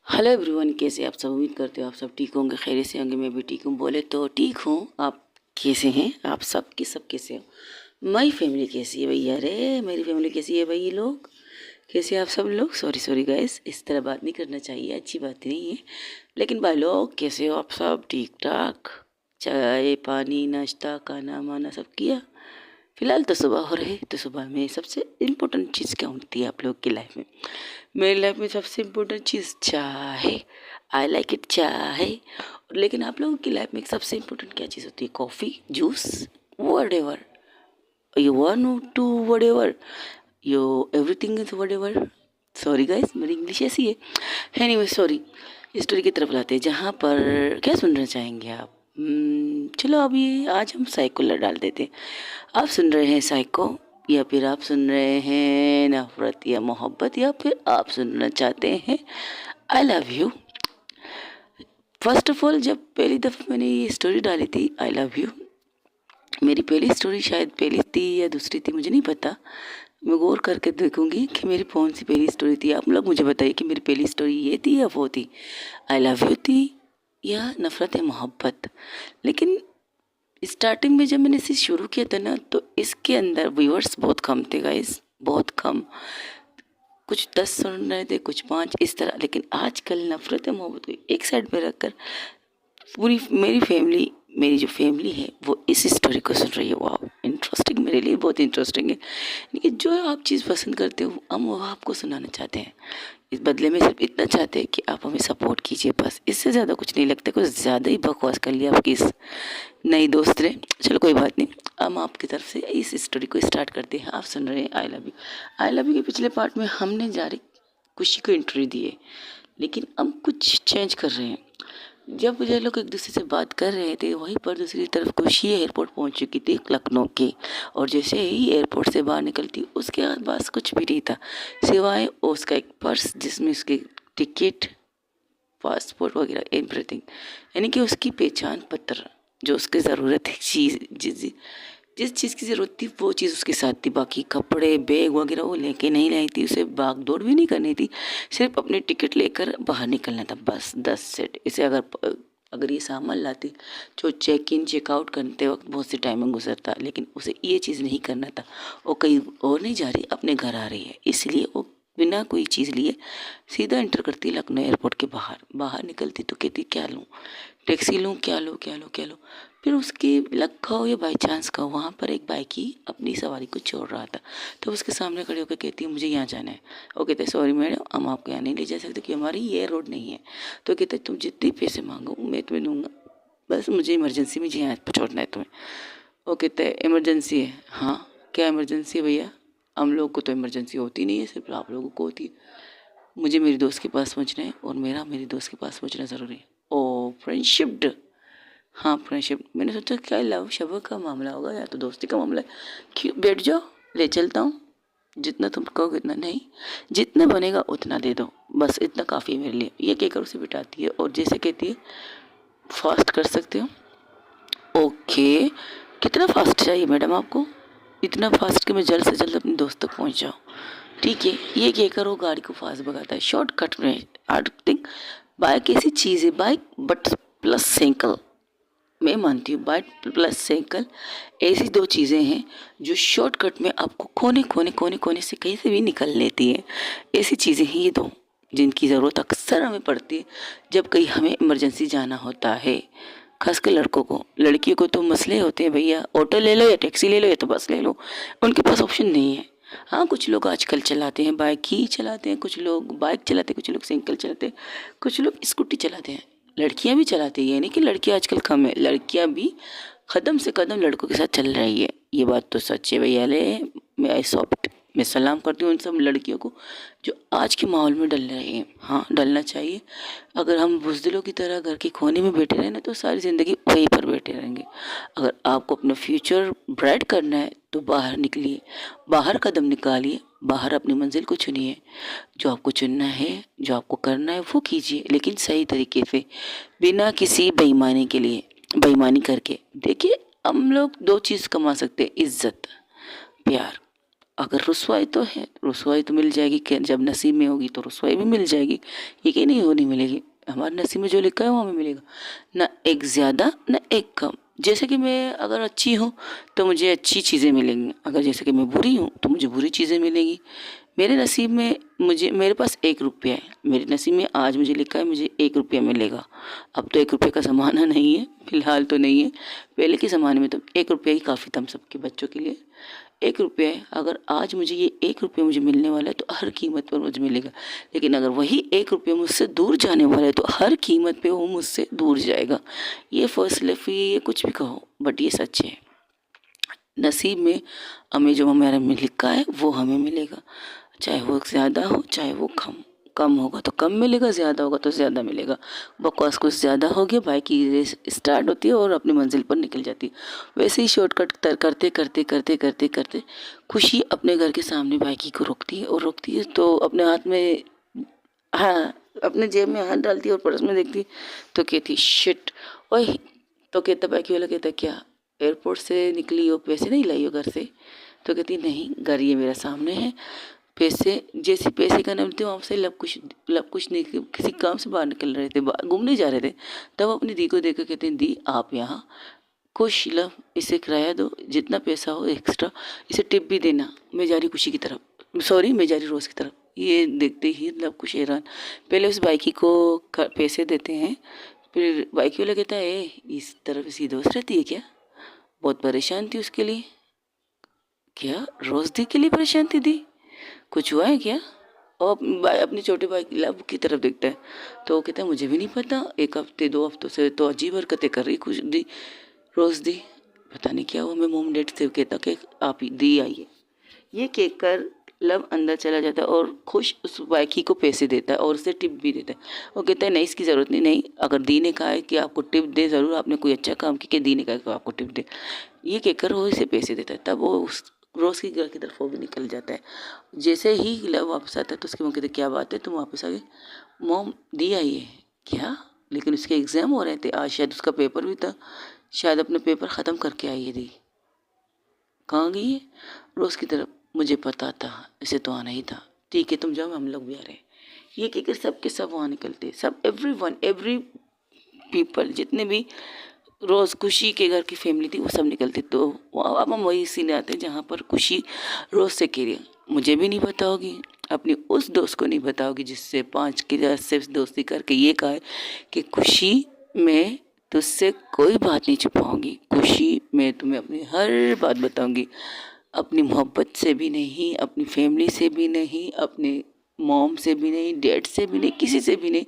Hello everyone, कैसे आप सब? उम्मीद करते हो आप सब ठीक होंगे, खैरियत से होंगे। मैं भी ठीक हूँ। बोले तो ठीक हूँ। आप कैसे हैं? आप सब कैसे हो? मेरी फैमिली कैसी है भैया? अरे मेरी फैमिली कैसी है भाई? लोग कैसे हैं? आप सब लोग? सॉरी सॉरी गाइस, इस तरह बात नहीं करना चाहिए, अच्छी बात नहीं है। लेकिन भाई लोग कैसे हो? आप सब ठीक ठाक? चाय पानी नाश्ता खाना माना सब किया? फिलहाल तो सुबह हो रही, तो सुबह में सबसे इम्पोर्टेंट चीज़ क्या होती है आप लोग की लाइफ में? मेरी लाइफ में सबसे इम्पोर्टेंट चीज़ चाय है। आई लाइक इट चाय। लेकिन आप लोगों की लाइफ में सबसे इम्पोर्टेंट क्या चीज़ होती है? Coffee, juice, whatever you want to, whatever you, everything is whatever. Sorry guys, मेरी इंग्लिश ऐसी है। Anyway sorry. स्टोरी की तरफ लाते हैं, जहाँ पर क्या सुनना चाहेंगे आप? चलो अभी आज हम साइको डाल देते हैं। आप सुन रहे हैं साइको, या फिर आप सुन रहे हैं नफरत या मोहब्बत, या फिर आप सुनना चाहते हैं I love you? First of all, जब पहली दफ़ा मैंने ये स्टोरी डाली थी आई लव यू, मेरी पहली स्टोरी शायद पहली थी या दूसरी थी, मुझे नहीं पता। मैं गौर करके देखूंगी कि मेरी कौन सी पहली स्टोरी थी। आप लोग मुझे बताइए कि मेरी पहली स्टोरी ये थी या वो थी, आई लव यू थी या नफरत है मोहब्बत। लेकिन स्टार्टिंग में जब मैंने इसे शुरू किया था ना, तो इसके अंदर व्यूअर्स बहुत कम थे गाइस, बहुत कम। कुछ 10 सुन रहे थे, कुछ 5, इस तरह। लेकिन आजकल नफरत है मोहब्बत को एक साइड में रखकर पूरी मेरी जो फैमिली है वो इस स्टोरी को सुन रही है। वाह, इंटरेस्टिंग, मेरे लिए बहुत इंटरेस्टिंग है। लेकिन जो आप चीज़ पसंद करते हो हम वो आपको सुनाना चाहते हैं। इस बदले में सिर्फ इतना चाहते हैं कि आप हमें सपोर्ट कीजिए, बस इससे ज़्यादा कुछ नहीं लगता। कुछ ज़्यादा ही बकवास कर लिया आपकी इस नई दोस्त ने। चलो कोई बात नहीं, हम आपकी तरफ से इस स्टोरी को स्टार्ट करते हैं। आप सुन रहे हैं I love you. I love you के पिछले पार्ट में हमने जारी खुशी को इंटरव्यू दिए, लेकिन हम कुछ चेंज कर रहे हैं। जब ये लोग एक दूसरे से बात कर रहे थे, वहीं पर दूसरी तरफ खुशी एयरपोर्ट पहुंच चुकी थी लखनऊ के। और जैसे ही एयरपोर्ट से बाहर निकलती, उसके पास कुछ भी नहीं था सिवाय उसका एक पर्स जिसमें उसके टिकट, पासपोर्ट वगैरह एवरीथिंग, यानी कि उसकी पहचान पत्र, जो उसकी ज़रूरत है चीज़, जिस चीज़ की ज़रूरत थी वो चीज़ उसके साथ थी। बाकी कपड़े बैग वगैरह वो लेके नहीं लाई थी, उसे भाग दौड़ भी नहीं करनी थी, सिर्फ अपनी टिकट लेकर बाहर निकलना था, बस 10 सेट। इसे अगर ये सामान लाती जो चेक इन चेकआउट करते वक्त बहुत सी टाइमिंग गुजरता, लेकिन उसे ये चीज़ नहीं करना था। वो कहीं और नहीं जा रही, अपने घर आ रही है, इसलिए वो बिना कोई चीज़ लिए सीधा एंटर करती लखनऊ एयरपोर्ट के बाहर। बाहर निकलती तो कहती क्या लूँ, टैक्सी लूँ, क्या लूँ क्या लूँ क्या लूँ। फिर उसकी लक का हो या बाई चांस का, वहाँ पर एक बाइक ही अपनी सवारी को छोड़ रहा था, तो उसके सामने खड़े होकर कहती है मुझे यहाँ जाना है। वो कहते सॉरी मैडम, हम आपको यहाँ नहीं ले जा सकते कि हमारी ये रोड नहीं है। तो कहते तुम जितने पैसे मांगो मैं तुम्हें दूंगा, बस मुझे इमरजेंसी में यहाँ छोड़ना है तुम्हें। वो कहते हैं इमरजेंसी है? हाँ, क्या इमरजेंसी है भैया? हम लोग को तो इमरजेंसी होती नहीं है, सिर्फ आप लोगों को होती है। मुझे मेरी दोस्त के पास पहुँचना है और मेरी दोस्त के पास पहुँचना ज़रूरी है। ओ फ्रेंडशिप। हाँ फ्रेंडशिप। मैंने सोचा क्या लव शव का मामला होगा या तो दोस्ती का मामला है। क्यों, बैठ जाओ, ले चलता हूँ। जितना तुम कहोगे उतना नहीं, जितना बनेगा उतना दे दो, बस इतना काफ़ी है मेरे लिए। ये कहकर उसे बिठाती है और जैसे कहती है फास्ट कर सकते हो? ओके, कितना फास्ट चाहिए मैडम आपको? इतना फास्ट कि मैं जल्द से जल्द अपने दोस्त तक पहुँच जाऊँ। ठीक है, ये कहकर वो गाड़ी को फास्ट भगाता है शॉर्टकट में। आई थिंक बाइक ऐसी चीज़ है, बाइक बट प्लस साइकिल। मैं मानती हूँ बाइक प्लस साइकिल ऐसी दो चीज़ें हैं जो शॉर्टकट में आपको कोने से कहीं से भी निकल लेती है। ऐसी चीज़ें हैं ये दो जिनकी ज़रूरत अक्सर हमें पड़ती है जब कहीं हमें इमरजेंसी जाना होता है। खासकर लड़कों को, लड़कियों को तो मसले होते हैं भैया, ऑटो ले लो या टैक्सी ले लो या तो बस ले लो, उनके पास ऑप्शन नहीं है। हाँ, कुछ लोग आजकल चलाते हैं बाइक ही चलाते हैं, कुछ लोग बाइक चलाते हैं, कुछ लोग साइकिल चलाते हैं, कुछ लोग स्कूटी चलाते हैं। लड़कियां भी चलाती है, यानी कि लड़कियां आजकल कम है, लड़कियां भी कदम से कदम लड़कों के साथ चल रही है। ये बात तो सच है भैया। ले मैं सलाम करती हूँ उन सब लड़कियों को जो आज के माहौल में डल रही हैं। हाँ, डलना चाहिए। अगर हम बुज़दिलों की तरह घर के कोने में बैठे रहे ना तो सारी ज़िंदगी वहीं पर बैठे रहेंगे। अगर आपको अपना फ्यूचर ब्राइट करना है तो बाहर निकलिए, बाहर कदम निकालिए, बाहर अपनी मंजिल को चुनिए। जो आपको चुनना है, जो आपको करना है वो कीजिए, लेकिन सही तरीके से, बिना किसी बेईमानी के लिए बेईमानी करके। देखिए, हम लोग दो चीज़ कमा सकते हैं, इज्जत, प्यार। अगर रुसवाई तो है, रुसवाई तो मिल जाएगी, कि जब नसीब में होगी तो रुसवाई भी मिल जाएगी, ये कि नहीं हो नहीं मिलेगी। हमारे नसीब में जो लिखा है वो हमें मिलेगा, ना एक ज़्यादा ना एक कम। जैसे कि मैं अगर अच्छी हूँ तो मुझे अच्छी चीज़ें मिलेंगी, अगर जैसे कि मैं बुरी हूँ तो मुझे बुरी चीज़ें मिलेंगी। मेरे नसीब में मेरे पास 1 रुपया है, मेरे नसीब में आज मुझे लिखा है मुझे 1 रुपया मिलेगा। अब तो 1 रुपये का ज़माना नहीं है, फिलहाल तो नहीं है। पहले के ज़माने में तो 1 रुपया ही काफ़ी था हम सबके बच्चों के लिए। 1 रुपया है, अगर आज मुझे ये 1 रुपया मुझे मिलने वाला है तो हर कीमत पर मुझे मिलेगा। लेकिन अगर वही 1 रुपया मुझसे दूर जाने वाला है तो हर कीमत पे वो मुझसे दूर जाएगा। ये फलसफी, ये कुछ भी कहो, बट ये सच है। नसीब में हमें जो हमारा में लिखा है वो हमें मिलेगा, चाहे वो ज़्यादा हो चाहे वो कम। कम होगा तो कम मिलेगा, ज़्यादा होगा तो ज़्यादा मिलेगा। बकवास कुछ ज़्यादा हो गया, बाइक की रेस स्टार्ट होती है और अपनी मंजिल पर निकल जाती है। वैसे ही शॉर्टकट करते करते करते करते करते खुशी अपने घर के सामने बाइक को रोकती है, और रोकती है तो अपने हाथ में, हाँ, अपने जेब में हाथ डालती है और पर्स में देखती है तो कहती शिट। ओए, तो कहता बाइक वाला, कहता क्या एयरपोर्ट से निकली हो, पैसे नहीं लाई हो घर से? तो कहती नहीं, घर ये मेरा सामने है। पैसे, जैसे पैसे का नाम थे वहाँ से लब कुछ नहीं, किसी काम से बाहर निकल रहे थे, घूमने जा रहे थे, तब अपनी दी को देखकर कहते हैं दी आप यहाँ खुश, लब इसे किराया दो, जितना पैसा हो एक्स्ट्रा, इसे टिप भी देना, मैं जा रही खुशी की तरफ, सॉरी मैं जा रही रोज़ की तरफ। ये देखते ही लब कुछ हैरान, पहले उस बाइकी को पैसे देते हैं, फिर बाइकी वाला कहता है इस तरफ इसकी दोस्त रहती है क्या? बहुत परेशान थी उसके लिए। क्या रोज़ दी के लिए परेशान थी दी? कुछ हुआ है क्या? और अपने छोटे भाई लब की तरफ देखता है तो वो कहता है मुझे भी नहीं पता, 1 हफ्ते 2 हफ्तों से तो अजीब हरकतें कर रही कुछ दी, रोज़ दी, पता नहीं क्या हुआ। मैं मोम डेट से कहता कि आप ही दी आइए, ये कह कर लब अंदर चला जाता है और खुश उस बाइकी को पैसे देता है और उसे टिप भी देता है। वो कहता है नहीं इसकी ज़रूरत नहीं, नहीं अगर दी ने कहा है कि आपको टिप दे, ज़रूर आपने कोई अच्छा काम किया, दी ने कहा कि आपको टिप दे, ये कहकर वो इसे पैसे देता है। तब वो उस रोज़ की घर की तरफ वो भी निकल जाता है। जैसे ही लब वापस आता है तो उसकी मम्मी कहती क्या बात है तुम वापस आ गए? मोम दी आई है क्या? लेकिन उसके एग्ज़ाम हो रहे थे आज, शायद उसका पेपर भी था, शायद अपने पेपर ख़त्म करके आई है दी। कहाँ गई है? रोज़ की तरफ। मुझे पता था इसे तो आना ही था, ठीक है तुम जाओ हम लोग भी आ रहे हैं। ये कहकर सब के सब वहाँ निकलते, सब एवरी पीपल, जितने भी रोज़ खुशी के घर की फैमिली थी वो सब निकलती। तो अब हम वही सीने आते हैं जहाँ पर खुशी रोज़ से कह रही है मुझे भी नहीं पता होगी, अपनी उस दोस्त को नहीं बताओगी जिससे 5 के से दोस्ती करके ये कहा है कि खुशी मैं तुझसे कोई बात नहीं छुपाऊंगी, खुशी मैं तुम्हें अपनी हर बात बताऊंगी, अपनी मोहब्बत से भी नहीं, अपनी फैमिली से भी नहीं, अपने मॉम से भी नहीं, डैड से भी नहीं, किसी से भी नहीं,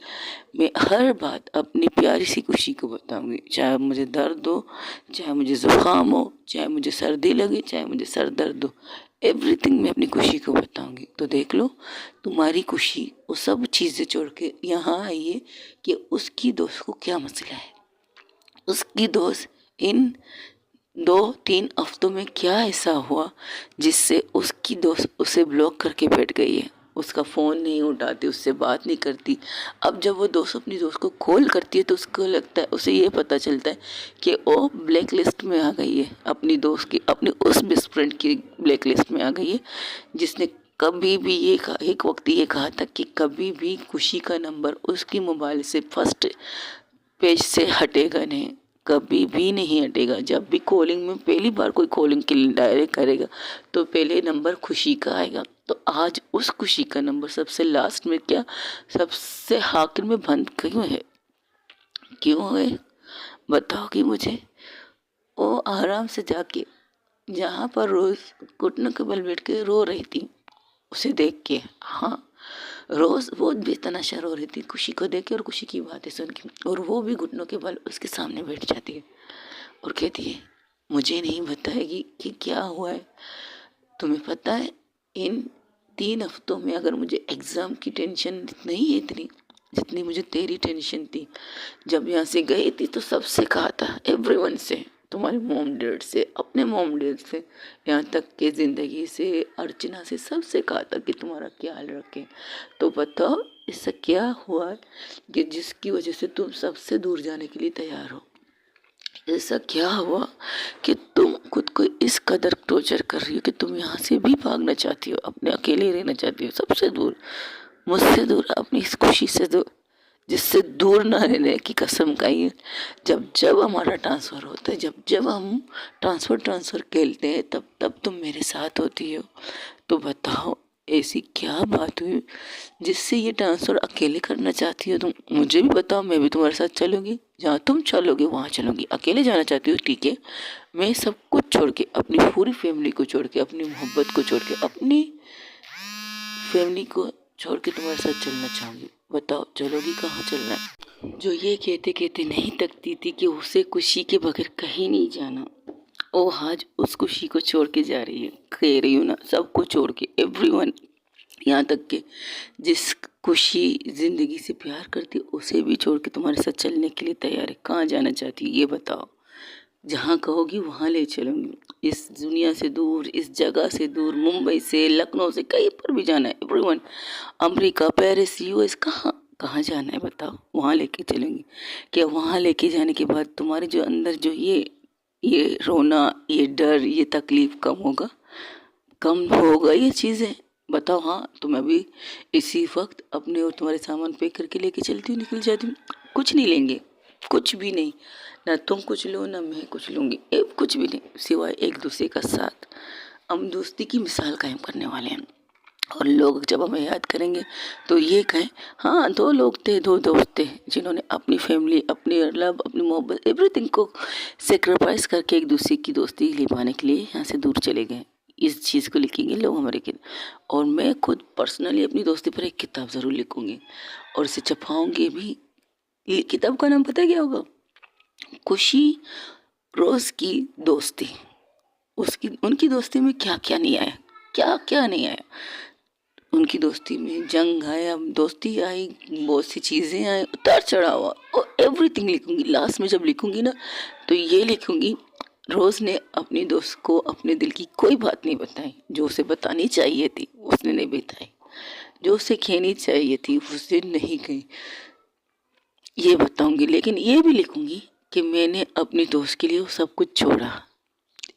मैं हर बात अपनी प्यारी सी खुशी को बताऊंगी, चाहे मुझे दर्द हो, चाहे मुझे ज़ुकाम हो, चाहे मुझे सर्दी लगे, चाहे मुझे सर दर्द हो, एवरीथिंग मैं अपनी खुशी को बताऊंगी। तो देख लो तुम्हारी खुशी वो सब चीज़ें छोड़ के यहाँ आई है कि उसकी दोस्त को क्या मसला है, उसकी दोस्त इन 2-3 हफ्तों में क्या ऐसा हुआ जिससे उसकी दोस्त उसे ब्लॉक करके बैठ गई है, उसका फ़ोन नहीं उठाती, उससे बात नहीं करती। अब जब वो दोस्त अपनी दोस्त को कॉल करती है तो उसको लगता है, उसे ये पता चलता है कि वो ब्लैक लिस्ट में आ गई है, अपनी दोस्त की, अपनी उस बेस्ट फ्रेंड की ब्लैक लिस्ट में आ गई है, जिसने कभी भी ये कहा, एक वक्त ये कहा था कि कभी भी खुशी का नंबर उसकी मोबाइल से फर्स्ट पेज से हटेगा नहीं, कभी भी नहीं हटेगा। जब भी कॉलिंग में पहली बार कोई कॉलिंग के लिए डायरेक्ट करेगा तो पहले नंबर खुशी का आएगा। तो आज उस खुशी का नंबर सबसे लास्ट में, क्या सबसे आखिर में बंद क्यों है? क्यों है बताओगी मुझे? वो आराम से जाके जहाँ पर रोज़ घुटनों के बल बैठ के रो रही थी उसे देख के, हाँ रोज़ वो बेतनाशा रो रही थी खुशी को देख के और खुशी की बातें सुन के, और वो भी घुटनों के बल उसके सामने बैठ जाती है और कहती है मुझे नहीं बताएगी कि क्या हुआ है? तुम्हें पता है इन 3 हफ्तों में अगर मुझे एग्ज़ाम की टेंशन नहीं है इतनी जितनी मुझे तेरी टेंशन थी, जब यहाँ से गई थी तो सबसे कहा था, एवरीवन से, तुम्हारे मॉम डैड से, अपने मॉम डैड से, यहाँ तक कि ज़िंदगी से, अर्चना से, सबसे कहा था कि तुम्हारा ख्याल रखें। तो बताओ इससे क्या हुआ कि जिसकी वजह से तुम सबसे दूर जाने के लिए तैयार हो? ऐसा क्या हुआ कि तुम खुद को इस कदर टॉर्चर कर रही हो कि तुम यहाँ से भी भागना चाहती हो, अपने अकेले रहना चाहती हो, सबसे दूर, मुझसे दूर, अपनी इस खुशी से दूर, जिससे दूर ना रहने की कसम खाई है। जब जब हमारा ट्रांसफ़र होता है, जब जब हम ट्रांसफ़र खेलते हैं, तब तब तुम मेरे साथ होती हो। तो बताओ ऐसी क्या बात हुई जिससे ये ट्रांसफ़र अकेले करना चाहती हो तुम? मुझे भी बताओ, मैं भी तुम्हारे साथ चलूँगी, जहाँ तुम चलोगे वहाँ चलूँगी। अकेले जाना चाहती हो, ठीक है, मैं सब कुछ छोड़ के, अपनी पूरी फैमिली को छोड़ के, अपनी मोहब्बत को छोड़ के, अपनी फैमिली को छोड़ के तुम्हारे साथ चलना चाहूँगी। बताओ चलोगी, कहाँ चलना है? जो ये कहते कहते नहीं तकती थी कि उसे खुशी के बगैर कहीं नहीं जाना, वो आज उस खुशी को छोड़ के जा रही है। कह रही हूँ ना, सब कुछ छोड़ के, एवरीवन, यहाँ तक कि जिस खुशी जिंदगी से प्यार करती है उसे भी छोड़ के तुम्हारे साथ चलने के लिए तैयार है। कहाँ जाना चाहती है ये बताओ? जहाँ कहोगी वहाँ ले चलूँगी। इस दुनिया से दूर, इस जगह से दूर, मुंबई से, लखनऊ से, कहीं पर भी जाना है, एवरीवन, अमेरिका, पेरिस, यूएस, कहाँ कहाँ जाना है बताओ? वहाँ लेके चलूँगी। क्या वहाँ लेके जाने के बाद तुम्हारे जो अंदर जो ये रोना, ये डर, ये तकलीफ कम होगा? कम होगा ये चीज़ें? बताओ। हाँ, तो मैं भी इसी वक्त अपने और तुम्हारे सामान पैक करके लेके चलती हूँ, निकल जाती हूँ। कुछ नहीं लेंगे, कुछ भी नहीं, ना तुम कुछ लो ना मैं कुछ लूँगी, कुछ भी नहीं, सिवाय एक दूसरे का साथ। हम दोस्ती की मिसाल कायम करने वाले हैं, और लोग जब हमें याद करेंगे तो ये कहें, हाँ, दो लोग थे, दो दोस्त थे, जिन्होंने अपनी फैमिली, अपनी लव, अपनी मोहब्बत, एवरीथिंग को सेक्रीफाइस करके एक दूसरे की दोस्ती निभाने के लिए यहाँ से दूर चले गए। इस चीज़ को लिखेंगे लोग हमारे के। और मैं खुद पर्सनली अपनी दोस्ती पर एक किताब ज़रूर लिखूंगी और इसे छपाऊंगी भी। ये किताब का नाम पता है क्या होगा? खुशी रोज़ की दोस्ती। उसकी उनकी दोस्ती में क्या क्या नहीं आया, क्या क्या नहीं आया। उनकी दोस्ती में जंग आया, दोस्ती आई, बहुत सी चीज़ें आई, उतार चढ़ाव, और एवरीथिंग लिखूंगी। लास्ट में जब लिखूंगी ना, तो ये लिखूंगी, रोज़ ने अपनी दोस्त को अपने दिल की कोई बात नहीं बताई, जो उसे बतानी चाहिए थी उसने नहीं बताई, जो उसे कहनी चाहिए थी उसे नहीं कही, ये बताऊंगी। लेकिन ये भी लिखूंगी कि मैंने अपनी दोस्त के लिए वो सब कुछ छोड़ा,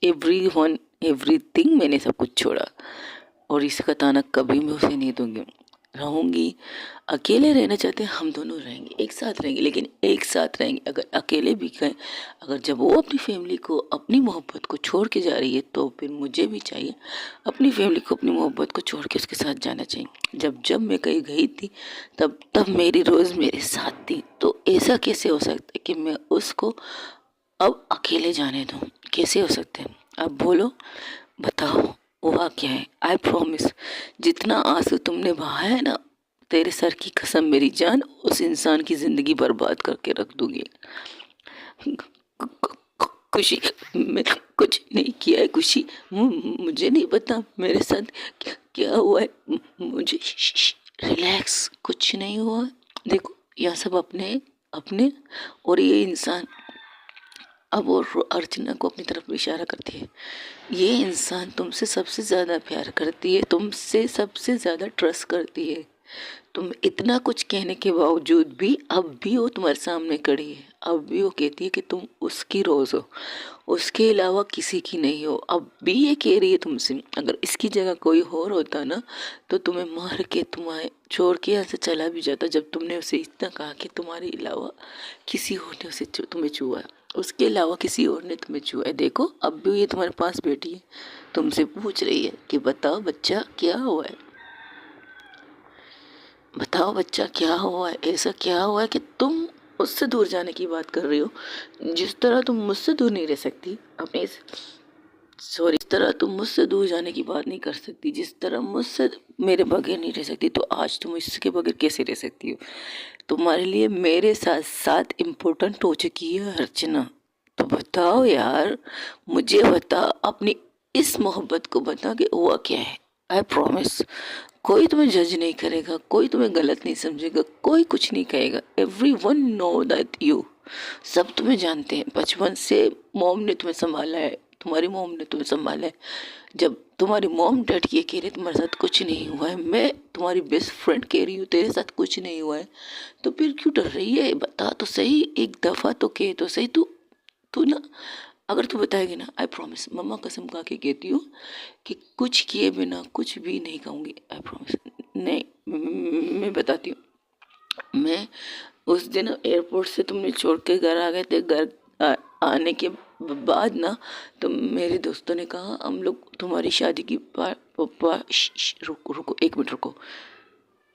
एवरीवन, एवरीथिंग, मैंने सब कुछ छोड़ा, और इसका ताना कभी मैं उसे नहीं दूंगी। रहूंगी, अकेले रहना चाहते हैं, हम दोनों रहेंगे, एक साथ रहेंगे, लेकिन एक साथ रहेंगे। अगर अकेले भी गए, अगर जब वो अपनी फैमिली को, अपनी मोहब्बत को छोड़ के जा रही है, तो फिर मुझे भी चाहिए अपनी फैमिली को, अपनी मोहब्बत को छोड़ के उसके साथ जाना चाहिए। जब जब मैं कहीं गई थी, तब तब मेरी रोज़ मेरे साथ थी, तो ऐसा कैसे हो सकता है कि मैं उसको अब अकेले जाने दूँ? कैसे हो सकते हैं? अब बोलो, बताओ, हुआ क्या है? आई प्रॉमिस, जितना आंसू तुमने बहाया है ना, तेरे सर की कसम मेरी जान, उस इंसान की जिंदगी बर्बाद करके रख दूंगी। खुशी, मैं कुछ नहीं किया है खुशी, मुझे नहीं पता मेरे साथ क्या क्या हुआ है, मुझे रिलैक्स, कुछ नहीं हुआ। देखो, यह सब अपने अपने, और ये इंसान, अब वो अर्चना को अपनी तरफ इशारा करती है, ये इंसान तुमसे सबसे ज़्यादा प्यार करती है, तुमसे सबसे ज़्यादा ट्रस्ट करती है। तुम इतना कुछ कहने के बावजूद भी अब भी वो तुम्हारे सामने खड़ी है, अब भी वो कहती है कि तुम उसकी रोज़ हो, उसके अलावा किसी की नहीं हो। अब भी ये कह रही है तुमसे, अगर इसकी जगह कोई और होता ना, तो तुम्हें मार के, तुम्हें छोड़ के यहाँ से चला भी जाता। जब तुमने उसे इतना कहा कि तुम्हारे अलावा किसी और ने उसे तुम्हें छुआ, उसके अलावा किसी और ने तुम्हें छुआ है, देखो अब भी ये तुम्हारे पास बैठी है, तुमसे पूछ रही है कि बताओ बच्चा क्या हुआ है, बताओ बच्चा क्या हुआ है, ऐसा क्या हुआ है कि तुम उससे दूर जाने की बात कर रही हो? जिस तरह तुम मुझसे दूर नहीं रह सकती अपने, सॉरी, इस तरह तुम मुझसे दूर जाने की बात नहीं कर सकती, जिस तरह मुझसे मेरे बगैर नहीं रह सकती, तो आज तुम इसके बगैर कैसे रह सकती हो? तुम्हारे लिए मेरे साथ साथ इम्पोर्टेंट हो चुकी है अर्चना। तो बताओ यार, मुझे बता, अपनी इस मोहब्बत को बता कि हुआ क्या है। आई प्रॉमिस, कोई तुम्हें जज नहीं करेगा, कोई तुम्हें गलत नहीं समझेगा, कोई कुछ नहीं कहेगा। Every one know that you, सब तुम्हें जानते हैं। बचपन से मॉम ने तुम्हें संभाला है, तुम्हारी मॉम ने तुम्हें संभाला है। जब तुम्हारी मॉम डैड ये कह रही तुम्हारे साथ कुछ नहीं हुआ है, मैं तुम्हारी बेस्ट फ्रेंड कह रही हूँ तेरे साथ कुछ नहीं हुआ है, तो फिर क्यों डर रही है? बता तो सही, एक दफ़ा तो कह तो सही, तू तू ना, अगर तू बताएगी ना, आई प्रॉमिस, मम्मा कसम खा के कहती हूँ कि कुछ किए बिना कुछ भी नहीं खाऊंगी, आई प्रॉमिस। नहीं, मैं बताती हूँ। मैं उस दिन एयरपोर्ट से तुमने छोड़ के घर आ गए थे, घर आने के बाद ना, तो मेरे दोस्तों ने कहा हम लोग तुम्हारी शादी की रुको रुको 1 मिनट रुको।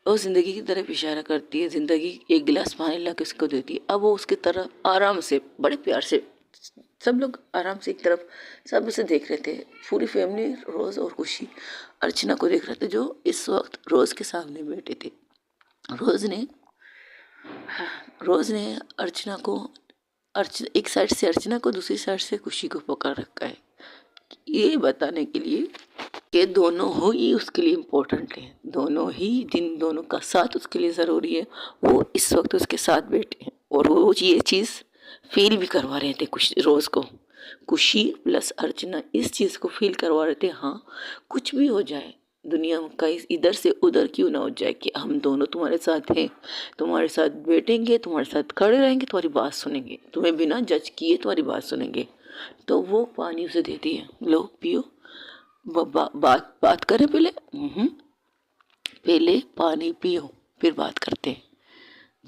वो ज़िंदगी की तरफ इशारा करती है, ज़िंदगी एक गिलास पानी ला के उसको देती है। अब वो उसकी तरफ आराम से, बड़े प्यार से, सब लोग आराम से एक तरफ सब उसे देख रहे थे। पूरी फैमिली रोज़ और खुशी अर्चना को देख रहे थे, जो इस वक्त रोज़ के सामने बैठे थे। रोज़ ने रोज़ ने अर्चना को, एक साइड से अर्चना को, दूसरी साइड से खुशी को पकड़ रखा है, ये बताने के लिए कि दोनों ही उसके लिए इम्पोर्टेंट है, दोनों ही दिन, दोनों का साथ उसके लिए ज़रूरी है। वो इस वक्त उसके साथ बैठे हैं और वो ये चीज़ फील भी करवा रहे थे कुछ रोज़ को। खुशी प्लस अर्चना इस चीज़ को फील करवा रहे थे, हाँ कुछ भी हो जाए, दुनिया का इधर से उधर क्यों ना हो जाए, कि हम दोनों तुम्हारे साथ हैं, तुम्हारे साथ बैठेंगे, तुम्हारे साथ खड़े रहेंगे, तुम्हारी बात सुनेंगे, तुम्हें बिना जज किए तुम्हारी बात सुनेंगे। तो वो पानी उसे देती है, लो पियो, बात करें पहले। पहले पानी पियो फिर बात करते हैं।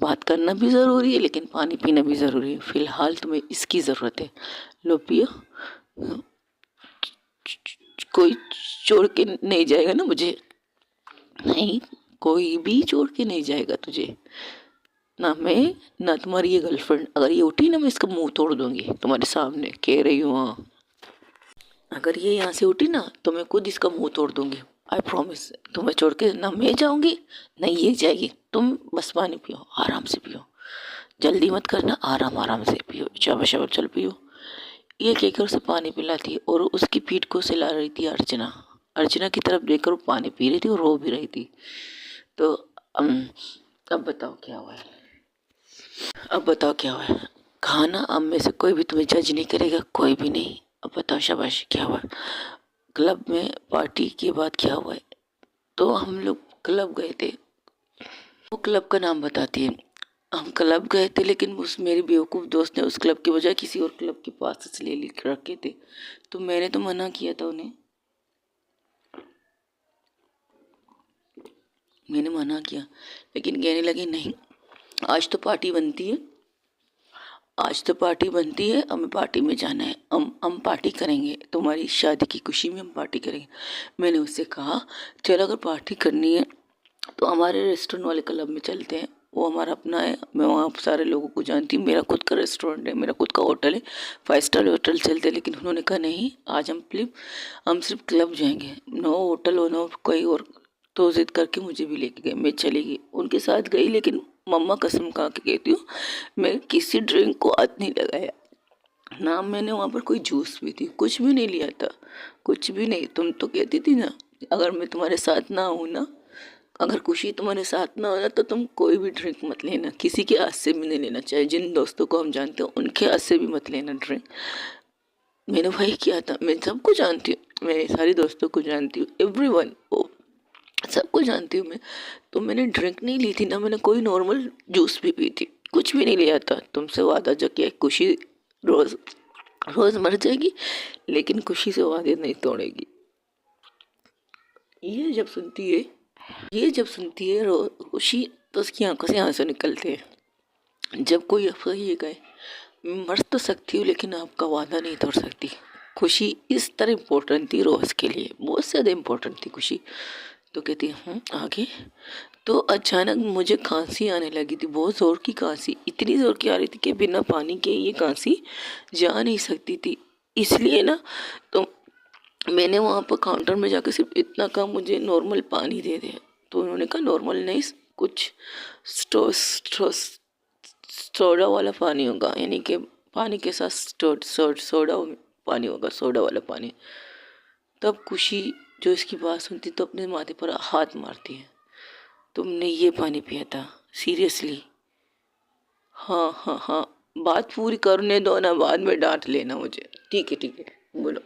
बात करना भी ज़रूरी है लेकिन पानी पीना भी ज़रूरी है, फिलहाल तुम्हें इसकी ज़रूरत है, लो पियो। कोई छोड़ के नहीं जाएगा ना मुझे, नहीं कोई भी छोड़ के नहीं जाएगा तुझे, ना मैं ना तुम्हारी ये गर्लफ्रेंड। अगर ये उठी ना, मैं इसका मुंह तोड़ दूंगी तुम्हारे सामने, कह रही हूँ। हाँ, अगर ये यहाँ से उठी ना तो मैं खुद इसका मुंह तोड़ दूंगी, आई प्रॉमिस। तुम्हें छोड़ के ना मैं जाऊंगी ना ये जाएगी। तुम बस पानी पियो, आराम से पियो, जल्दी मत करना, आराम आराम से पियो, शाबाश शाबाश, चल पियो। ये कहकर उसे पानी पिलाती है और उसकी पीठ को सिला रही थी अर्चना। अर्चना की तरफ देखकर वो पानी पी रही थी और रो भी रही थी। तो अब बताओ क्या हुआ है, अब बताओ क्या हुआ है। खाना अब में से कोई भी तुम्हें जज नहीं करेगा, कोई भी नहीं। अब बताओ शाबाश क्या हुआ। क्लब में पार्टी के बाद क्या हुआ है, तो हम लोग क्लब गए थे। वो क्लब का नाम बताती है। हम क्लब गए थे लेकिन उस मेरी बेवकूफ़ दोस्त ने उस क्लब के बजाय किसी और क्लब के पास से ले रखे थे, तो मैंने तो मना किया था उन्हें, मैंने मना किया, लेकिन कहने लगी नहीं आज तो पार्टी बनती है, आज तो पार्टी बनती है, हमें पार्टी में जाना है, हम पार्टी करेंगे, तुम्हारी शादी की खुशी में हम पार्टी करेंगे। मैंने उससे कहा चल अगर पार्टी करनी है तो हमारे रेस्टोरेंट वाले क्लब में चलते हैं, वो हमारा अपना है, मैं वहाँ सारे लोगों को जानती हूँ, मेरा खुद का रेस्टोरेंट है, मेरा खुद का होटल है, 5 स्टार होटल चलते हैं। लेकिन उन्होंने कहा नहीं आज हम सिर्फ क्लब जाएंगे, नो होटल और नो कोई और। तो जिद करके मुझे भी लेके गए, मैं चली गई, उनके साथ गई, लेकिन मम्मा कसम खा के कहती हूँ मैं किसी ड्रिंक को हाथ नहीं लगाया ना, मैंने वहाँ पर कोई जूस भी थी, कुछ भी नहीं लिया था, कुछ भी नहीं। तुम तो कहती थी ना अगर मैं तुम्हारे साथ ना हूँ ना, अगर खुशी तुम्हारे साथ ना हो ना, तो तुम कोई भी ड्रिंक मत लेना, किसी के हाथ से भी नहीं लेना, चाहे जिन दोस्तों को हम जानते हो उनके हाथ से भी मत लेना ड्रिंक। मैंने वही किया था, मैं सबको जानती हूँ, मेरे सारे दोस्तों को जानती हूँ, एवरीवन, वो सबको जानती हूँ मैं। तो मैंने ड्रिंक नहीं ली थी ना, मैंने कोई नॉर्मल जूस भी पी थी, कुछ भी नहीं लिया था। तुमसे वादा जो किया, खुशी रोज रोज मर जाएगी लेकिन खुशी से वादे नहीं तोड़ेगी। ये जब सुनती है, ये जब सुनती है खुशी, तो उसकी आंखों से आंसू निकलते हैं। जब कोई आपको ये कहे मर तो सकती हूँ लेकिन आपका वादा नहीं तोड़ सकती, खुशी इस तरह इम्पोर्टेंट थी रोज के लिए, बहुत ज़्यादा इम्पोर्टेंट थी खुशी। तो कहती है आगे। तो अचानक मुझे खांसी आने लगी थी, बहुत ज़ोर की खांसी, इतनी ज़ोर की आ रही थी कि बिना पानी के ये खांसी जा नहीं सकती थी। इसलिए ना तो मैंने वहाँ पर काउंटर में जाकर सिर्फ इतना कहा मुझे नॉर्मल पानी दे दे। तो उन्होंने कहा नॉर्मल नहीं, कुछ सोडा वाला पानी होगा, यानी कि पानी के साथ सोडा पानी होगा, सोडा वाला पानी। तब खुशी जो इसकी बात सुनती तो अपने माथे पर हाथ मारती है, तुमने ये पानी पिया था सीरियसली? हाँ हाँ हाँ, बात पूरी करने दो ना, बाद में डांट लेना मुझे। ठीक है बोलो।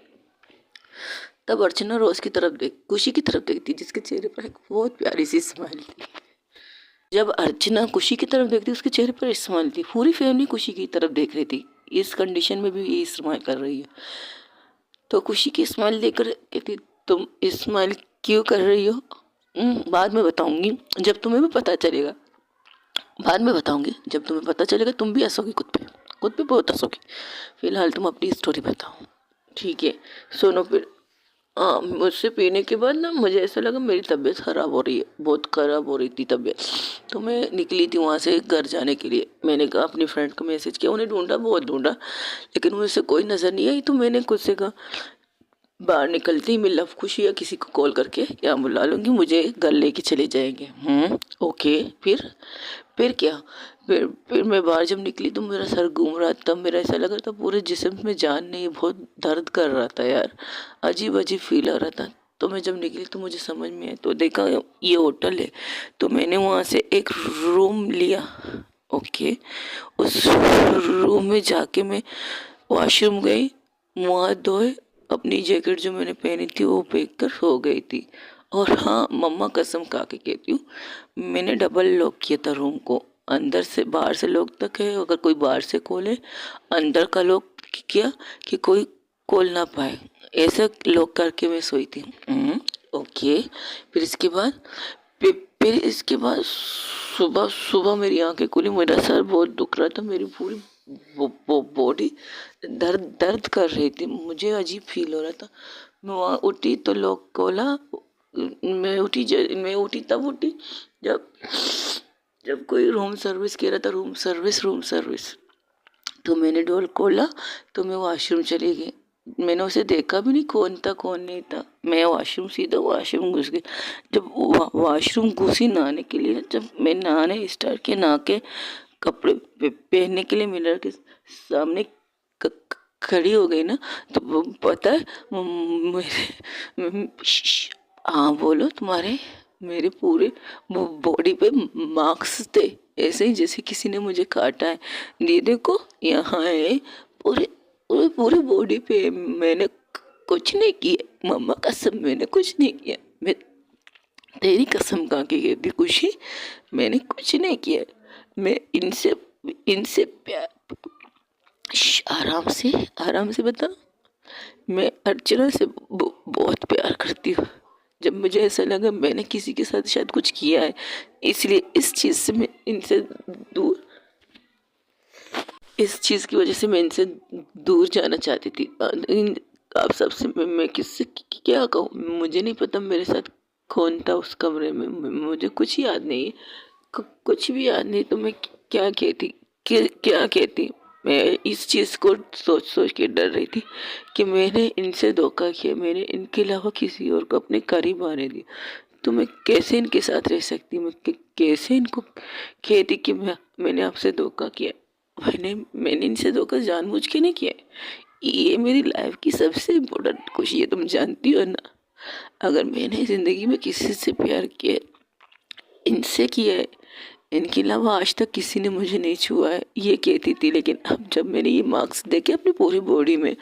तब अर्चना रोज की तरफ खुशी की तरफ देखती, जिसके चेहरे पर एक बहुत प्यारी सी स्माइल थी। जब अर्चना खुशी की तरफ देखती उसके चेहरे पर स्माइल थी, पूरी फैमिली खुशी की तरफ देख रही थी। इस कंडीशन में भी ये स्माइल कर रही है। तो खुशी की स्माइल देखकर कहती तुम स्माइल क्यों कर रही हो? बाद में बताऊंगी जब तुम्हें भी पता चलेगा। बाद में बताऊंगी जब तुम्हें पता चलेगा, तुम भी हंसोगी खुद पे बहुत हंसोगी। फिलहाल तुम अपनी स्टोरी बताओ। ठीक है, सुनो फिर। मुझसे पीने के बाद ना मुझे ऐसा लगा मेरी तबीयत ख़राब हो रही है, बहुत ख़राब हो रही थी तबीयत। तो मैं निकली थी वहाँ से घर जाने के लिए। मैंने कहा अपनी फ्रेंड को मैसेज किया, उन्हें ढूंढा, बहुत ढूंढा, लेकिन मुझसे कोई नज़र नहीं आई। तो मैंने खुद से कहा बाहर निकलते ही मैं लव खुशी या किसी को कॉल करके या बुला लूँगी, मुझे घर लेके चले जाएंगे। ओके। फिर क्या? फिर मैं बाहर जब निकली तो मेरा सर घूम रहा था, मेरा ऐसा लग रहा था पूरे जिस्म में जान नहीं, बहुत दर्द कर रहा था यार, अजीब अजीब फील आ रहा था। तो मैं जब निकली तो मुझे समझ में आया, तो देखा ये होटल है। तो मैंने वहाँ से एक रूम लिया। ओके। उस रूम में जाके मैं वॉशरूम गई, मुँह हाथ धोए, अपनी जैकेट जो मैंने पहनी थी वो पहन कर सो गई थी। और हाँ, मम्मा कसम खा के कहती हूँ, मैंने डबल लॉक किया था रूम को, अंदर से बाहर से लॉक तक है, अगर कोई बाहर से खोले, अंदर का लॉक किया कि कोई खोल ना पाए, ऐसा लॉक करके मैं सोई थी। ओके। फिर इसके बाद फिर इसके बाद सुबह सुबह मेरी आंखें खुली, मेरा सर बहुत दुख रहा था, मेरी पूरी वो बॉडी दर्द दर्द कर रही थी, मुझे अजीब फील हो रहा था। मैं वहाँ उठी तो लॉक खोला, मैं उठी तब उठी जब जब कोई रूम सर्विस कह रहा था, रूम सर्विस। तो मैंने डोर खोला तो मैं वॉशरूम चली गई। मैंने उसे देखा भी नहीं कौन था कौन नहीं था, मैं सीधा वॉशरूम घुस गई। जब वॉशरूम घुसी नहाने के लिए, जब मैं नहाने स्टार्ट किया, नहा के कपड़े पहनने के लिए मिरर के सामने खड़ी हो गई ना, तो पता है हाँ बोलो, तुम्हारे मेरे पूरे बॉडी पे मार्क्स थे, ऐसे ही जैसे किसी ने मुझे काटा है। ये देखो यहाँ है, पूरे पूरे पूरे बॉडी पे। मैंने कुछ नहीं किया, मम्मा कसम, मैंने कुछ नहीं किया। मैं तेरी कसम खा के कहती खुशी, मैंने कुछ नहीं किया। मैं इनसे इनसे प्यार, आराम से बता। मैं अर्चना से बहुत प्यार करती हूँ। जब मुझे ऐसा लगा मैंने किसी के साथ शायद कुछ किया है, इसलिए इस चीज़ से मैं इनसे दूर, इस चीज़ की वजह से मैं इनसे दूर जाना चाहती थी। आप सबसे मैं किससे क्या कहूँ, मुझे नहीं पता मेरे साथ कौन था उस कमरे में, मुझे कुछ याद नहीं है, कुछ भी याद नहीं। तो मैं क्या कहती, क्या कहती? मैं इस चीज़ को सोच सोच के डर रही थी कि मैंने इनसे धोखा किया, मैंने इनके अलावा किसी और को अपने करीब आने दिया। तो मैं कैसे इनके साथ रह सकती, मैं कैसे इनको कहती कि मैंने आपसे धोखा किया। मैंने इनसे धोखा जानबूझ के नहीं किया। ये मेरी लाइफ की सबसे इम्पोर्टेंट खुशी है, तुम जानती हो ना। अगर मैंने ज़िंदगी में किसी से प्यार किया, इनसे किया है, इनके अलावा आज तक किसी ने मुझे नहीं छुआ है, ये कहती थी। लेकिन अब जब मैंने ये मार्क्स देखे अपनी पूरी बॉडी में,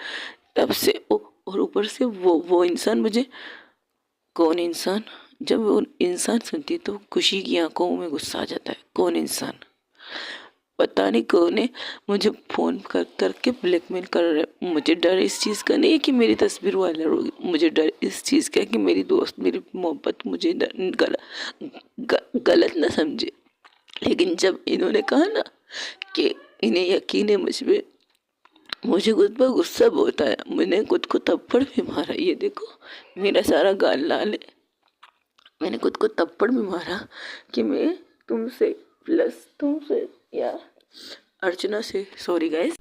तब से और ऊपर से वो इंसान मुझे, कौन इंसान? जब वो इंसान सुनती तो खुशी की आंखों में गुस्सा आ जाता है। कौन इंसान? पता नहीं कौन है, मुझे फ़ोन कर करके ब्लैकमेल कर रहे हैं। मुझे डर इस चीज़ का नहीं है कि मेरी तस्वीर वायरल होगी, मुझे डर इस चीज़ का है कि मेरी दोस्त, मेरी मोहब्बत मुझे गलत ना समझे। लेकिन जब इन्होंने कहा ना कि इन्हें यकीन है मुझ पर, मुझे खुद पर गुस्सा बहुत आया। मैंने खुद को थप्पड़ भी मारा, ये देखो मेरा सारा गाल लाल है। मैंने खुद को थप्पड़ भी मारा कि मैं तुमसे प्लस तुमसे या अर्चना से, सॉरी गाइस,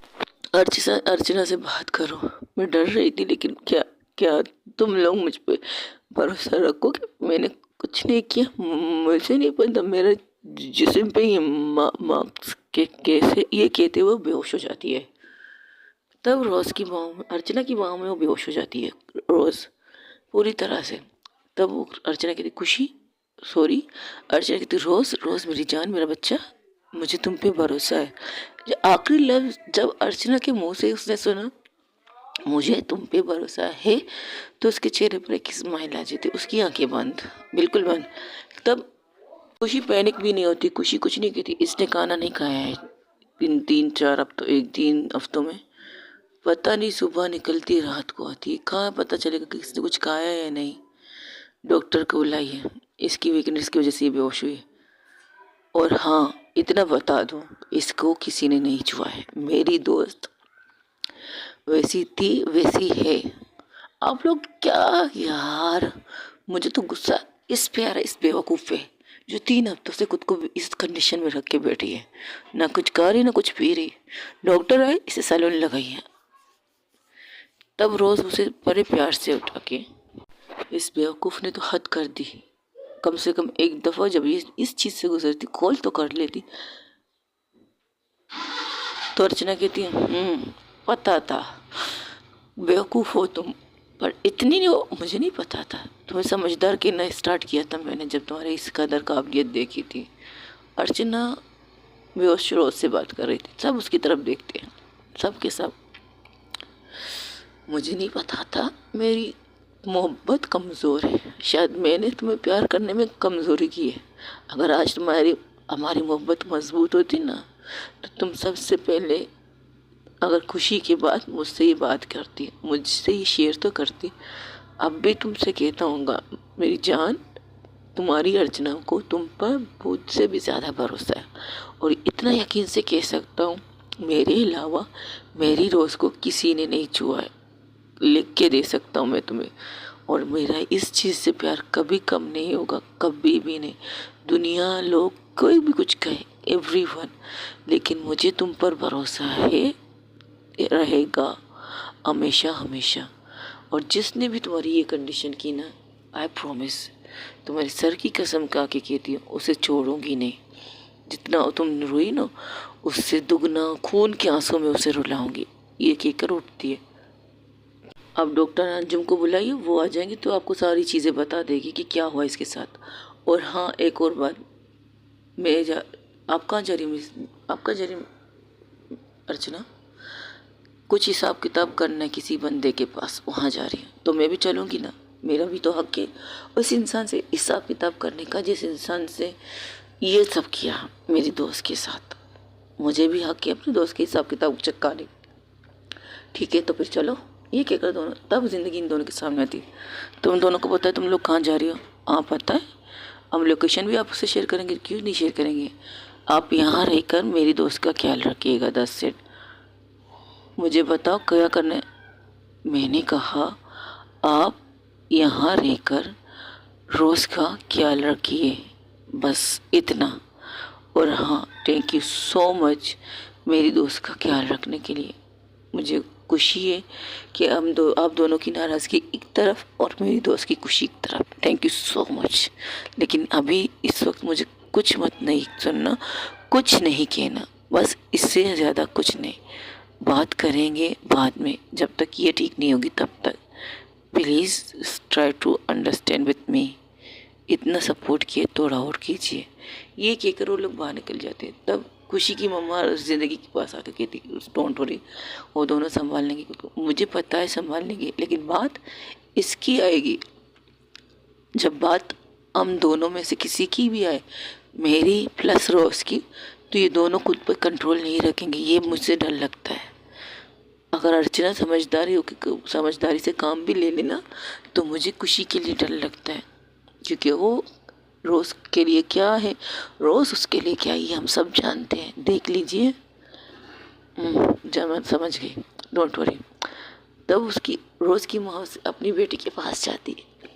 अर्चना से बात करो। मैं डर रही थी, लेकिन क्या क्या तुम लोग मुझ पे भरोसा रखोगे? मैंने कुछ नहीं किया, मुझे नहीं पता मेरा जिस्म पे ये मार्क्स के कैसे, ये कहते हुए बेहोश हो जाती है। तब रोज़ की बाहों में, अर्चना की बाहों में वो बेहोश हो जाती है, रोज़ पूरी तरह से। तब वो अर्चना कहती खुशी, सॉरी, अर्चना कहती रोज़, रोज़ मेरी जान, मेरा बच्चा, मुझे तुम पे भरोसा है। जो आखिरी लफ्ज़ जब अर्चना के मुंह से उसने सुना, मुझे तुम पे भरोसा है, तो उसके चेहरे पर एक स्माइल आ जाती, उसकी आंखें बंद, बिल्कुल बंद। तब खुशी पैनिक भी नहीं होती, खुशी कुछ नहीं कहती, इसने खाना नहीं खाया है, इन 3-4 हफ्तों 1-3 हफ्तों में पता नहीं, सुबह निकलती है रात को आती है। कहाँ पता चलेगा कि किसने कुछ खाया है या नहीं। डॉक्टर को बुलाइए, इसकी वीकनेस की वजह से ये बेहोश हुई है। और हाँ, इतना बता दूं, इसको किसी ने नहीं छुआ है। मेरी दोस्त वैसी थी वैसी है। आप लोग क्या यार, मुझे तो गुस्सा इस पे आ रहा है, इस बेवकूफ़ पे, जो 3 हफ्तों से खुद को इस कंडीशन में रख के बैठी है, ना कुछ खा रही ना कुछ पी रही। डॉक्टर आए, इसे सैलून लगाई है, तब रोज़ उसे बड़े प्यार से उठा के। इस बेवकूफ़ ने तो हद कर दी। कम से कम एक दफ़ा जब ये इस चीज़ से गुजरती, कॉल तो कर लेती। तो अर्चना कहती है, पता था, बेवकूफ़ हो तुम, पर इतनी नहीं हो, मुझे नहीं पता था। तुम्हें समझदार कहना स्टार्ट किया था मैंने जब तुम्हारे इस कदर काबिलियत देखी थी। अर्चना बेहोश रोज से बात कर रही थी, सब उसकी तरफ देखते हैं, सब के सब। मुझे नहीं पता था मेरी मोहब्बत कमज़ोर है, शायद मैंने तुम्हें प्यार करने में कमज़ोरी की है। अगर आज हमारी मोहब्बत मजबूत होती ना, तो तुम सबसे पहले अगर खुशी के बाद मुझसे ये बात करती, मुझसे ये शेयर तो करती। अब भी तुमसे कहता हूँगा मेरी जान, तुम्हारी अर्चना को तुम पर मुझसे भी ज़्यादा भरोसा है, और इतना यकीन से कह सकता हूँ मेरे अलावा मेरी रोज़ को किसी ने नहीं छुआ है। लिख के दे सकता हूँ मैं तुम्हें। और मेरा इस चीज़ से प्यार कभी कम नहीं होगा, कभी भी नहीं। दुनिया, लोग, कोई भी कुछ कहे, एवरीवन, लेकिन मुझे तुम पर भरोसा है, रहेगा हमेशा हमेशा। और जिसने भी तुम्हारी ये कंडीशन की ना, आई प्रॉमिस, तुम्हारे सर की कसम खा के कहती हूँ, उसे छोड़ूंगी नहीं। जितना तुम रोई ना, उससे दुगना खून के आंसू में उसे रुलाऊंगी। ये कहकर उठती है। अब डॉक्टर अंजुम को बुलाइए, वो आ जाएंगे तो आपको सारी चीज़ें बता देगी कि क्या हुआ इसके साथ। और हाँ, एक और बात, आप कहाँ जा रही हैं? आप कहाँ जा रही हैं अर्चना? कुछ हिसाब किताब करना है किसी बंदे के पास, वहाँ जा रही है। तो मैं भी चलूँगी ना, मेरा भी तो हक है उस इंसान से हिसाब किताब करने का, जिस इंसान से ये सब किया मेरी दोस्त के साथ। मुझे भी हक है अपने दोस्त के हिसाब किताब चक्काने। ठीक है, तो फिर चलो। ये कहकर दोनों, तब जिंदगी इन दोनों के सामने आती। तुम दोनों को पता है तुम लोग कहाँ जा रही हो? हाँ पता है, हम लोकेशन भी आपसे शेयर करेंगे। क्यों नहीं शेयर करेंगे? आप यहाँ रहकर मेरी दोस्त का ख्याल रखिएगा 10 सेट। मुझे बताओ क्या करना है? मैंने कहा आप यहाँ रहकर रोज़ का ख्याल रखिए, बस इतना। और हाँ, थैंक यू सो मच मेरी दोस्त का ख्याल रखने के लिए। मुझे खुशी है कि आप दोनों की नाराज़गी एक तरफ और मेरी दोस्त की खुशी एक तरफ। Thank you so much. लेकिन अभी इस वक्त मुझे कुछ मत नहीं सुनना, कुछ नहीं कहना, बस इससे ज़्यादा कुछ नहीं। बात करेंगे बाद में, जब तक ये ठीक नहीं होगी तब तक। Please try to understand with me. इतना सपोर्ट किए, थोड़ा और कीजिए। ये कहकर वो लोग बाहर निकल जाते हैं। तब खुशी की मम्मा ज़िंदगी के पास आकर कहती, डोंट वरी, वो दोनों संभाल लेंगे खुद को। मुझे पता है संभाल लेंगे, लेकिन बात इसकी आएगी, जब बात हम दोनों में से किसी की भी आए, मेरी प्लस रोज़ की, तो ये दोनों खुद पर कंट्रोल नहीं रखेंगे। ये मुझसे डर लगता है। अगर अर्चना समझदारी से काम भी ले लेना, तो मुझे खुशी के लिए डर लगता है, क्योंकि वो रोज़ के लिए क्या है, रोज़ उसके लिए क्या है, ये हम सब जानते हैं। देख लीजिए। जब समझ गई, डोंट वरी। तब उसकी रोज़ की माँ अपनी बेटी के पास जाती है,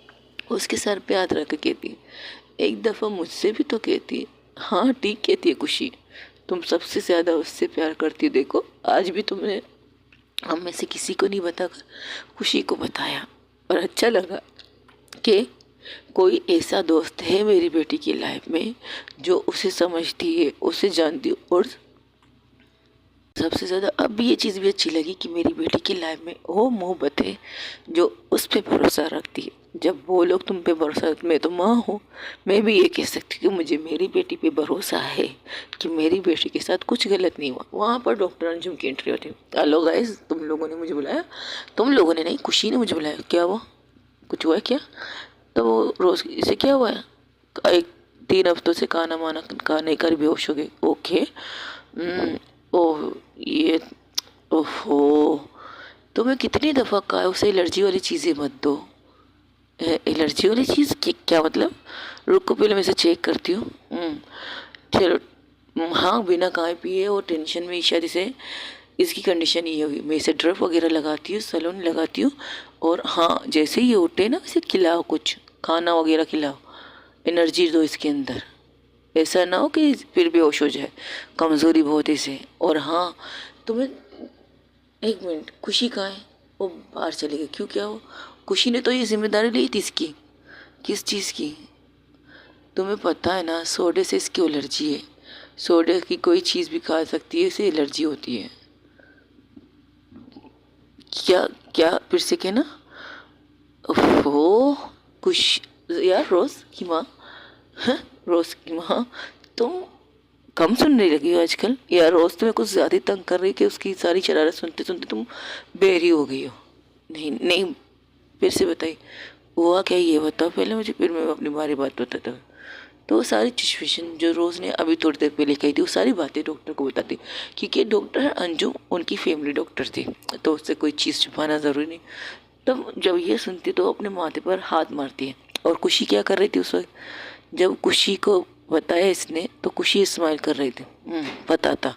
उसके सर पे हाथ रख के कहती है, एक दफ़ा मुझसे भी तो कहती है। हाँ ठीक कहती है खुशी, तुम सबसे ज़्यादा उससे प्यार करती हो। देखो आज भी तुमने हम में से किसी को नहीं बताकर खुशी को बताया, और अच्छा लगा कि कोई ऐसा दोस्त है मेरी बेटी की लाइफ में जो उसे समझती है, उसे जानती है। और सबसे ज़्यादा अब ये चीज़ भी अच्छी लगी कि मेरी बेटी की लाइफ में वो मोहब्बत है जो उस पर भरोसा रखती है। जब वो लोग तुम पे भरोसा, मैं तो माँ हूँ, मैं भी ये कह सकती हूँ कि मुझे मेरी बेटी पे भरोसा है कि मेरी बेटी के साथ कुछ गलत नहीं हुआ। वहाँ पर डॉक्टर अंजुम की एंट्री होती है। हेलो गाइस, तुम लोगों ने मुझे बुलाया? तुम लोगों ने नहीं, खुशी ने मुझे बुलाया। क्या हुआ? कुछ हुआ क्या? तो वो रोज़ इसे क्या हुआ है? 3 हफ्तों से खाना वाना खा नहीं कर बेहोश हो गए। ओके, तो मैं कितनी दफ़ा कहा है उसे एलर्जी वाली चीज़ें मत दो। एलर्जी वाली चीज़ क्या मतलब? रुको पहले मैं इसे चेक करती हूँ। चलो। हाँ, बिना खाए पिए और टेंशन में शायद इसे इसकी कंडीशन ये होगी। मैं इसे ड्रिप वगैरह लगाती हूँ, सैलून लगाती हूँ। और हाँ, जैसे ही ये उठे ना इसे खिलाओ, कुछ खाना वगैरह खिलाओ, एनर्जी दो इसके अंदर। ऐसा ना हो कि फिर बेहोश हो जाए, कमज़ोरी बहुत इसे। और हाँ, तुम्हें एक मिनट, खुशी कहाँ है? वो बाहर चली गई। क्यों, क्या हो? खुशी ने तो ये जिम्मेदारी ली थी इसकी। किस चीज़ की? तुम्हें पता है ना, सोडे से इसकी एलर्जी है। सोडे की कोई चीज़ भी खा सकती है, इसे एलर्जी होती है। क्या? क्या फिर से कहना? ओह, खुश यार, रोज़ की माँ। हैं? रोज़ की माँ, तुम कम सुनने लगी हो आजकल यार। रोज़ तुम्हें कुछ ज़्यादा ही तंग कर रही कि उसकी सारी शरारत सुनते सुनते तुम बेरी हो गई हो। नहीं नहीं, फिर से बताइए, हुआ क्या ये बताओ पहले मुझे, फिर मैं अपनी बारी बात बताता हूँ। तो वो सारी सिचुएशन जो रोज़ ने अभी थोड़ी देर पहले कही थी, वो सारी बातें डॉक्टर को बताती, क्योंकि डॉक्टर अंजू उनकी फैमिली डॉक्टर थी, तो उससे कोई चीज़ छुपाना ज़रूरी नहीं। तब जब ये सुनती तो अपने माथे पर हाथ मारती है। और खुशी क्या कर रही थी उस वक्त? जब खुशी को बताया इसने तो खुशी स्माइल कर रही थी। पता था।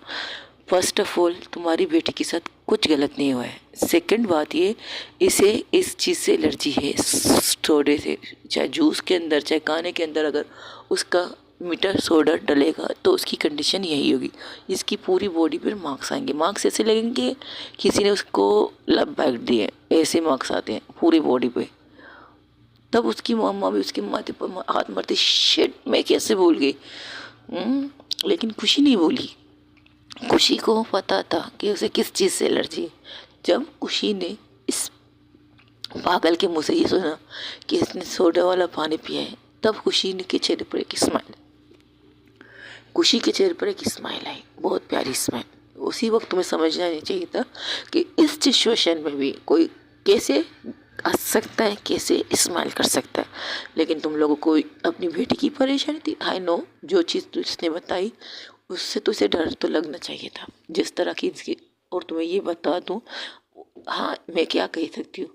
फर्स्ट ऑफ ऑल, तुम्हारी बेटी के साथ कुछ गलत नहीं हुआ है। सेकंड बात ये, इसे इस चीज़ से एलर्जी है, सोडे से। चाहे जूस के अंदर चाहे खाने के अंदर अगर उसका मीठा सोडा डलेगा तो उसकी कंडीशन यही होगी। इसकी पूरी बॉडी पर मार्क्स आएंगे। मार्क्स ऐसे लगेंगे किसी ने उसको लब बैग दिए, ऐसे मार्क्स आते हैं पूरी बॉडी पे। तब उसकी मम्मा भी उसके माथे पर हाथ मारती, शिट मैं कैसे भूल गई। लेकिन खुशी नहीं भूली। खुशी को पता था कि उसे किस चीज़ से एलर्जी है। जब खुशी ने इस पागल के मुंह से ये सुना कि इसने सोडा वाला पानी पिया है, तब खुशी के चेहरे पर एक स्माइल, खुशी के चेहरे पर एक स्माइल आई, बहुत प्यारी स्माइल। उसी वक्त तुम्हें समझना नहीं चाहिए था कि इस सिचुएशन में भी कोई कैसे हंस सकता है, कैसे स्माइल कर सकता है। लेकिन तुम लोगों को अपनी बेटी की परेशानी थी। आई नो, जो चीज़ तुझने बताई उससे तो इसे डर तो लगना चाहिए था, जिस तरह की इसकी। और तुम्हें ये बता दूँ, हाँ मैं क्या कह सकती हूँ,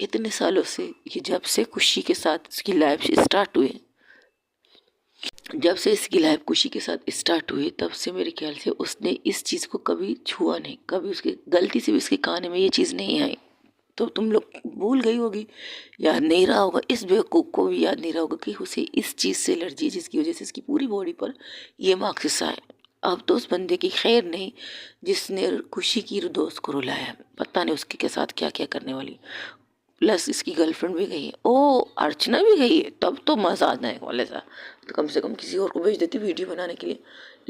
इतने सालों से कि जब से खुशी के साथ इसकी लाइफ स्टार्ट हुई, जब से इसकी लाइफ खुशी के साथ स्टार्ट हुई, तब से मेरे ख्याल से उसने इस चीज़ को कभी छुआ नहीं। कभी उसके गलती से भी उसके कान में ये चीज़ नहीं आई। तो तुम लोग भूल गई होगी, याद नहीं रहा होगा, इस बेवकूफ़ को भी याद नहीं रहा होगा कि उसे इस चीज़ से एलर्जी है, जिसकी वजह से इसकी पूरी बॉडी पर ये मार्क्स आए। अब तो उस बंदे की खैर नहीं जिसने खुशी की दोस्त को रुलाया। पता नहीं उसके के साथ क्या क्या करने वाली। प्लस इसकी गर्लफ्रेंड भी गई है, ओ अर्चना भी गई है, तब तो मज़ा आ जाने वाले था। तो कम से कम किसी और को भेज देती वीडियो बनाने के लिए।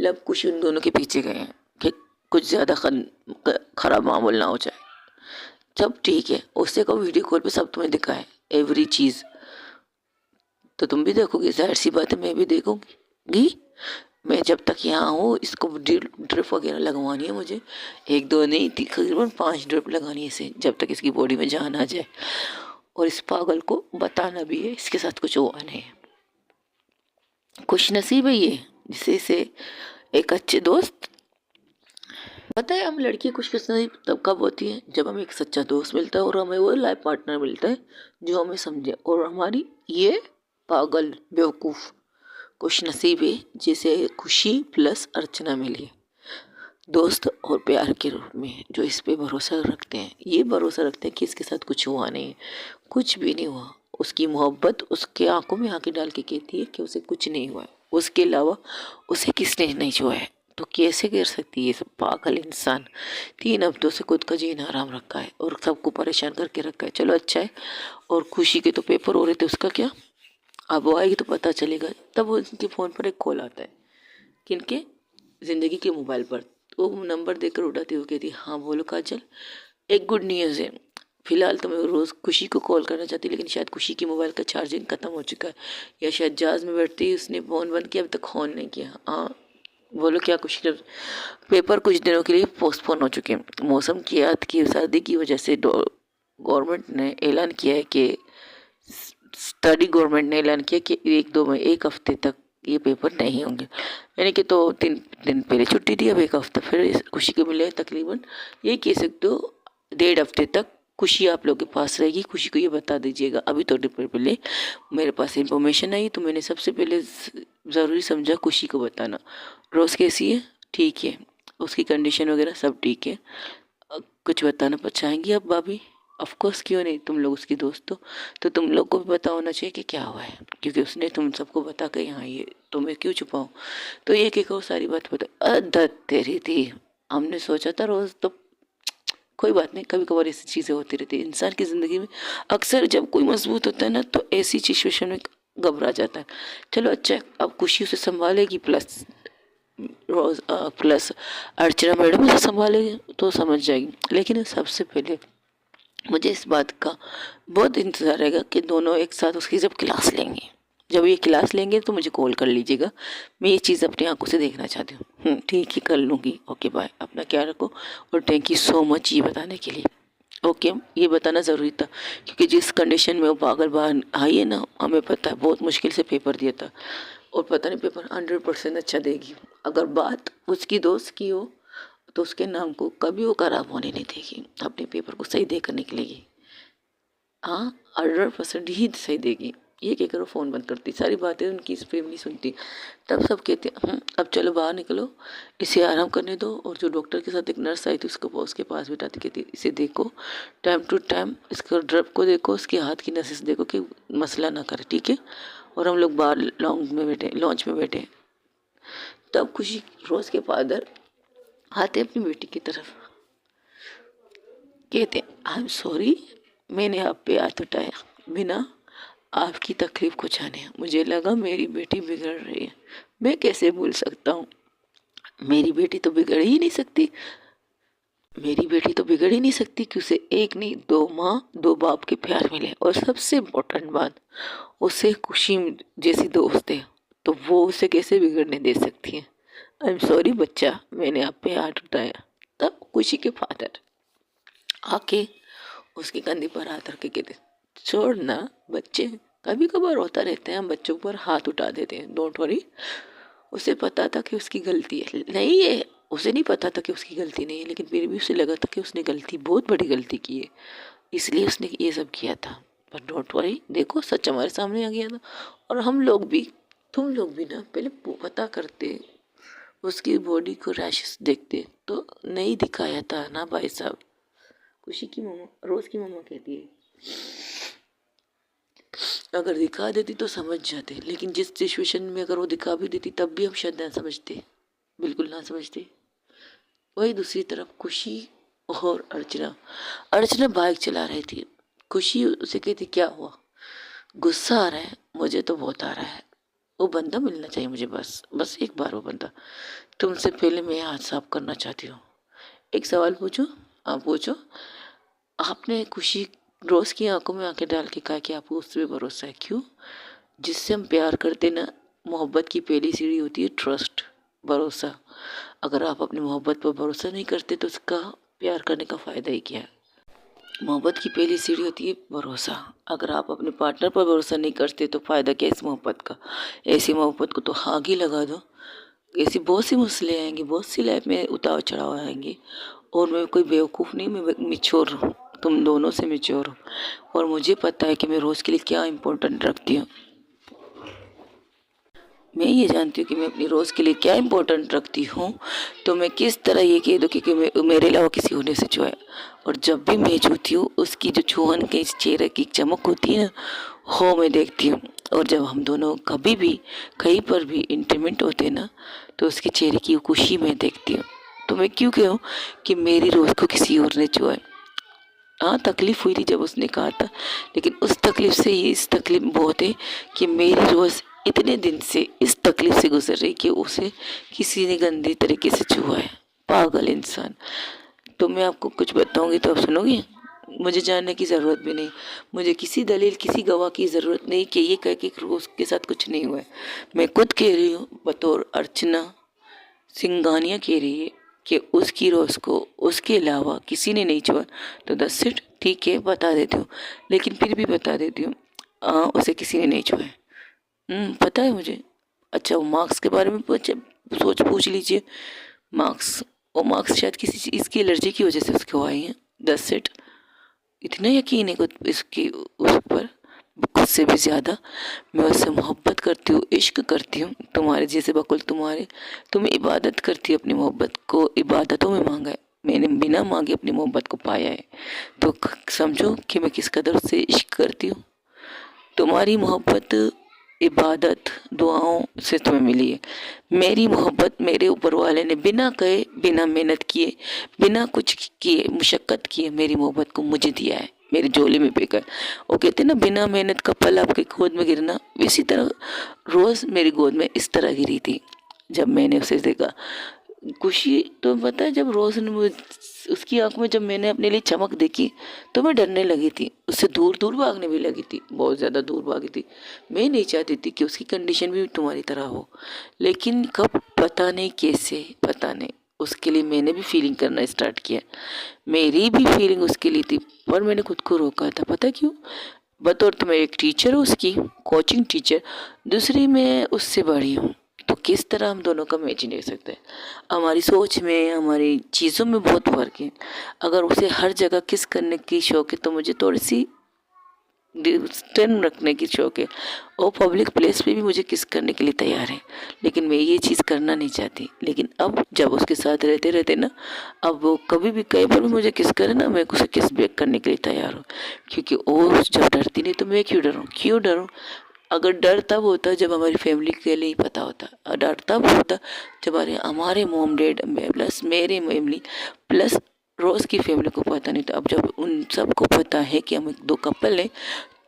लब कुछ उन दोनों के पीछे गए हैं कि कुछ ज़्यादा खराब मामूल ना हो जाए। सब ठीक है, उससे कहो वीडियो कॉल पे सब तुम्हें दिखाए एवरी चीज़, तो तुम भी देखोगे। जाहिर सी बात है मैं भी देखूंगी। मैं जब तक यहाँ हूँ इसको ड्रिप वगैरह लगवानी है मुझे। एक दो नहीं, तकरीबन 5 ड्रिप लगानी है इसे, जब तक इसकी बॉडी में जान आ जाए। और इस पागल को बताना भी है इसके साथ कुछ हुआ नहीं है। खुश नसीब है ये जिसे इसे एक अच्छे दोस्त। पता है, हम लड़की खुश नसीब तब कब होती है जब हमें एक सच्चा दोस्त मिलता है और हमें वो लाइफ पार्टनर मिलता है जो हमें समझे। और हमारी ये पागल बेवकूफ़ खुश नसीब है जिसे खुशी प्लस अर्चना मिली है, दोस्त और प्यार के रूप में, जो इस पे भरोसा रखते हैं। ये भरोसा रखते हैं कि इसके साथ कुछ हुआ नहीं, कुछ भी नहीं हुआ। उसकी मोहब्बत उसके आंखों में आंखें डाल के कहती है कि उसे कुछ नहीं हुआ है, उसके अलावा उसे किसने नहीं छुआ है। तो कैसे कर सकती है ये सब पागल इंसान? 3 हफ्तों से खुद का जीना आराम रखा है और सबको परेशान करके रखा है। चलो अच्छा है। और खुशी के तो पेपर हो रहे थे, उसका क्या? अब वो आएगी तो पता चलेगा। तब उनके फ़ोन पर एक कॉल आता है, किनके? ज़िंदगी के मोबाइल पर। तो वो नंबर देकर उठाती हुई कहती, हाँ बोलो काजल, एक गुड न्यूज़ है। फिलहाल तो मैं रोज़ खुशी को कॉल करना चाहती, लेकिन शायद खुशी की मोबाइल का चार्जिंग ख़त्म हो चुका है, या शायद जहाज़ में बैठते ही उसने फ़ोन बंद किया, अभी तक ऑन नहीं किया। हाँ बोलो क्या खुशी? पेपर कुछ दिनों के लिए पोस्टपोन हो चुके हैं। मौसम की याद की सर्दी की वजह से गवर्नमेंट ने ऐलान किया है कि गवर्नमेंट ने ऐलान किया कि एक हफ्ते तक ये पेपर नहीं होंगे। यानी कि तो 3 दिन पहले छुट्टी थी, अब एक हफ्ता फिर खुशी को मिले। तकरीबन ये कह सकते हो 1.5 हफ्ते तक खुशी आप लोगों के पास रहेगी, खुशी को ये बता दीजिएगा। अभी थोड़ी देर पहले मेरे पास इन्फॉर्मेशन आई तो मैंने सबसे पहले ज़रूरी समझा खुशी को बताना। रोज़ कैसी है? ठीक है, उसकी कंडीशन वगैरह सब ठीक है। कुछ बताना चाहेंगी आप भाभी? ऑफ कोर्स, क्यों नहीं, तुम लोग उसकी दोस्त हो तो तुम लोग को भी पता होना चाहिए कि क्या हुआ है, क्योंकि उसने तुम सबको बता के यहाँ ये तो मैं क्यों छुपाऊँ। तो ये कि कहो सारी बात बता। अदत तेरी थी, हमने सोचा था रोज़ तो कोई बात नहीं, कभी कभार ऐसी चीज़ें होती रहती है इंसान की ज़िंदगी में। अक्सर जब कोई मजबूत होता है ना तो ऐसी सिचुएशन में घबरा जाता है। चलो अच्छा, अब खुशी उसे संभालेगी, प्लस रोज प्लस अर्चना मैडम उसे संभालेगी तो समझ जाएगी। लेकिन सबसे पहले मुझे इस बात का बहुत इंतज़ार रहेगा कि दोनों एक साथ उसकी जब क्लास लेंगे, जब ये क्लास लेंगे तो मुझे कॉल कर लीजिएगा। मैं ये चीज़ अपनी आंखों से देखना चाहती हूँ। ठीक है, कर लूँगी। ओके बाय, अपना ख्याल रखो और थैंक यू सो मच ये बताने के लिए। ओके, ये बताना ज़रूरी था क्योंकि जिस कंडीशन में वो पागल बाहर आई है ना, हमें पता है बहुत मुश्किल से पेपर दिया था और पता नहीं पेपर 100% अच्छा देगी। अगर बात उसकी दोस्त की हो तो उसके नाम को कभी वो खराब होने नहीं देगी, अपने पेपर को सही देकर निकलेगी। हाँ, 100% ही सही देगी। ये क्या करो, फ़ोन बंद करती, सारी बातें उनकी फैमिली सुनती। तब सब कहते अब चलो बाहर निकलो, इसे आराम करने दो। और जो डॉक्टर के साथ एक नर्स आई थी उसको उसके पास बिठाती, कहती इसे देखो टाइम टू टाइम, इसको ड्रप को देखो, उसके हाथ की नसें देखो कि मसला ना करे, ठीक है। और हम लोग बाहर लॉन्च में बैठे। तब खुशी रोज़ के फादर आते अपनी बेटी की तरफ, कहते आई एम सॉरी, मैंने आप पे हाथ उठाया बिना आपकी तकलीफ को जाने। मुझे लगा मेरी बेटी बिगड़ रही है, मैं कैसे भूल सकता हूँ। मेरी बेटी तो बिगड़ ही नहीं सकती, मेरी बेटी तो बिगड़ ही नहीं सकती कि उसे एक नहीं दो माँ दो बाप के प्यार मिले। और सबसे इम्पोर्टेंट बात, उसे खुशी जैसी दोस्त है तो वो उसे कैसे बिगड़ने दे सकती है। आई एम सॉरी बच्चा, मैंने आप पे हाथ उठाया। तब खुशी के फादर आके उसके कंधे पर हाथ रख के कहते छोड़ना बच्चे, कभी कभार होता रहता है, हम बच्चों पर हाथ उठा देते हैं, डोंट वरी। उसे पता था कि उसकी गलती है नहीं है, उसे नहीं पता था कि उसकी गलती नहीं है, लेकिन फिर भी उसे लगा था कि उसने गलती, बहुत बड़ी गलती की है, इसलिए उसने ये सब किया था। पर डोंट वरी, देखो सच हमारे सामने आ गया था। और हम लोग भी, तुम लोग भी ना पहले पता करते, उसकी बॉडी को रैशेस देखते तो नहीं दिखाया था ना भाई साहब। खुशी की मम्मा, रोज़ की मम्मा कहती है अगर दिखा देती तो समझ जाते, लेकिन जिस सिचुएशन में अगर वो दिखा भी देती तब भी हम शायद ना समझते, बिल्कुल ना समझते। वही दूसरी तरफ खुशी और अर्चना, अर्चना बाइक चला रही थी, खुशी उसे कहती क्या हुआ, गुस्सा आ रहा है, मुझे तो बहुत आ रहा है। वो बंदा मिलना चाहिए मुझे, बस बस एक बार वो बंदा। तुमसे पहले मैं हाथ साफ करना चाहती हूँ, एक सवाल पूछूं? आप पूछो। आपने खुशी रोज़ की आंखों में आंखें डाल के कहा कि आपको उस पर भरोसा है, क्यों? जिससे हम प्यार करते ना, मोहब्बत की पहली सीढ़ी होती है ट्रस्ट, भरोसा। अगर आप अपनी मोहब्बत पर भरोसा नहीं करते तो उसका प्यार करने का फ़ायदा ही क्या है। मोहब्बत की पहली सीढ़ी होती है भरोसा। अगर आप अपने पार्टनर पर भरोसा नहीं करते तो फ़ायदा क्या इस मोहब्बत का। ऐसी मोहब्बत को तो आग ही लगा दो। ऐसी बहुत सी मसले आएंगे, बहुत सी लाइफ में उतार चढ़ाव आएंगे। और मैं कोई बेवकूफ़ नहीं, मैं मिच्योर हूँ, तुम दोनों से मिच्योर हूँ। और मुझे पता है कि मैं रोज़ के लिए क्या इम्पोर्टेंट रखती हूँ। मैं ये जानती हूँ कि मैं अपनी रोज़ के लिए क्या इम्पोर्टेंट रखती हूँ। तो मैं किस तरह ये कह दूँ कि मेरे अलावा किसी होने से छुआ है। और जब भी मैं छूती हूँ उसकी जो छुअन के चेहरे की चमक होती है ना, वो मैं देखती हूँ। और जब हम दोनों कभी भी कहीं पर भी इंटीमेट होते हैं ना, तो उसके चेहरे की खुशी मैं देखती हूँ। तो मैं क्यों कहूँ कि मेरी रोज़ को किसी और ने छुआ है। हाँ, तकलीफ़ हुई थी जब उसने कहा था, लेकिन उस तकलीफ़ से ही इस तकलीफ़ बहुत है कि मेरी रोज़ इतने दिन से इस तकलीफ़ से गुजर रही कि उसे किसी ने गंदी तरीके से छुआ है। पागल इंसान। तो मैं आपको कुछ बताऊंगी तो आप सुनोगे? मुझे जानने की ज़रूरत भी नहीं, मुझे किसी दलील किसी गवाह की ज़रूरत नहीं कि ये कह के रोज़ के साथ कुछ नहीं हुआ है। मैं खुद कह रही हूँ, बतौर अर्चना सिंघानिया कह रही है कि उसकी रोज़ को उसके अलावा किसी ने नहीं छुआ। तो दस इट, ठीक है बता देती हूँ, लेकिन फिर भी बता देती हूँ, उसे किसी ने नहीं छुआ है। पता है मुझे। अच्छा, वो मार्क्स के बारे में पूछ लीजिए। मार्क्स, वो मार्क्स शायद किसी चीज़ की एलर्जी की वजह से उसको आए हैं। दस इट, इतना यकीन है खुद इसकी उस पर, खुद से भी ज़्यादा मैं उससे मोहब्बत करती हूँ, इश्क करती हूँ। तुम्हारे जैसे बकुल तुम्हारे, तुम इबादत करती हो, अपनी मोहब्बत को इबादतों में मांगा है, मैंने बिना मांगे अपनी मोहब्बत को पाया है। तो समझो कि मैं किस कदर से इश्क करती हूँ। तुम्हारी मोहब्बत इबादत दुआओं से तुम्हें मिली है। मेरी मोहब्बत मेरे ऊपर वाले ने बिना कहे, बिना मेहनत किए, बिना कुछ किए, मुशक्क़त किए मेरी मोहब्बत को मुझे दिया है, मेरी झोली में पेकर। वो कहते हैं ना, बिना मेहनत का फल आपके गोद में गिरना, इसी तरह रोज़ मेरी गोद में इस तरह गिरी थी जब मैंने उसे देखा। खुशी तो पता है, जब रोज़ ने उसकी आंख में जब मैंने अपने लिए चमक देखी तो मैं डरने लगी थी, उससे दूर दूर भागने भी लगी थी, बहुत ज़्यादा दूर भागी थी। मैं नहीं चाहती थी कि उसकी कंडीशन भी तुम्हारी तरह हो, लेकिन कब पता नहीं कैसे, पता नहीं उसके लिए मैंने भी फीलिंग करना स्टार्ट किया। मेरी भी फीलिंग उसके लिए थी, पर मैंने खुद को रोका था। पता क्यों? बतौर तो मैं एक टीचर हूँ उसकी, कोचिंग टीचर, दूसरी मैं उससे बड़ी हूँ, तो किस तरह हम दोनों का मैच नहीं हो सकता है। हमारी सोच में, हमारी चीज़ों में बहुत फ़र्क है। अगर उसे हर जगह किस करने की शौक है तो मुझे थोड़ी सी डिस्टेंस रखने की शौक है, और पब्लिक प्लेस पे भी मुझे किस करने के लिए तैयार है, लेकिन मैं ये चीज़ करना नहीं चाहती। लेकिन अब जब उसके साथ रहते रहते ना, अब वो कभी भी कहीं पर भी मुझे किस करे ना, मैं उसे किस बैक करने के लिए तैयार हूँ, क्योंकि वो जब डरती नहीं तो मैं क्यों डरूँ। अगर डर तब होता जब हमारी फैमिली के लिए ही पता होता, और डर तब होता जब हमारे मोम डैड प्लस मेरी फैमिली प्लस रोज़ की फैमिली को पता नहीं था। अब जब उन सबको पता है कि हम दो कपल हैं,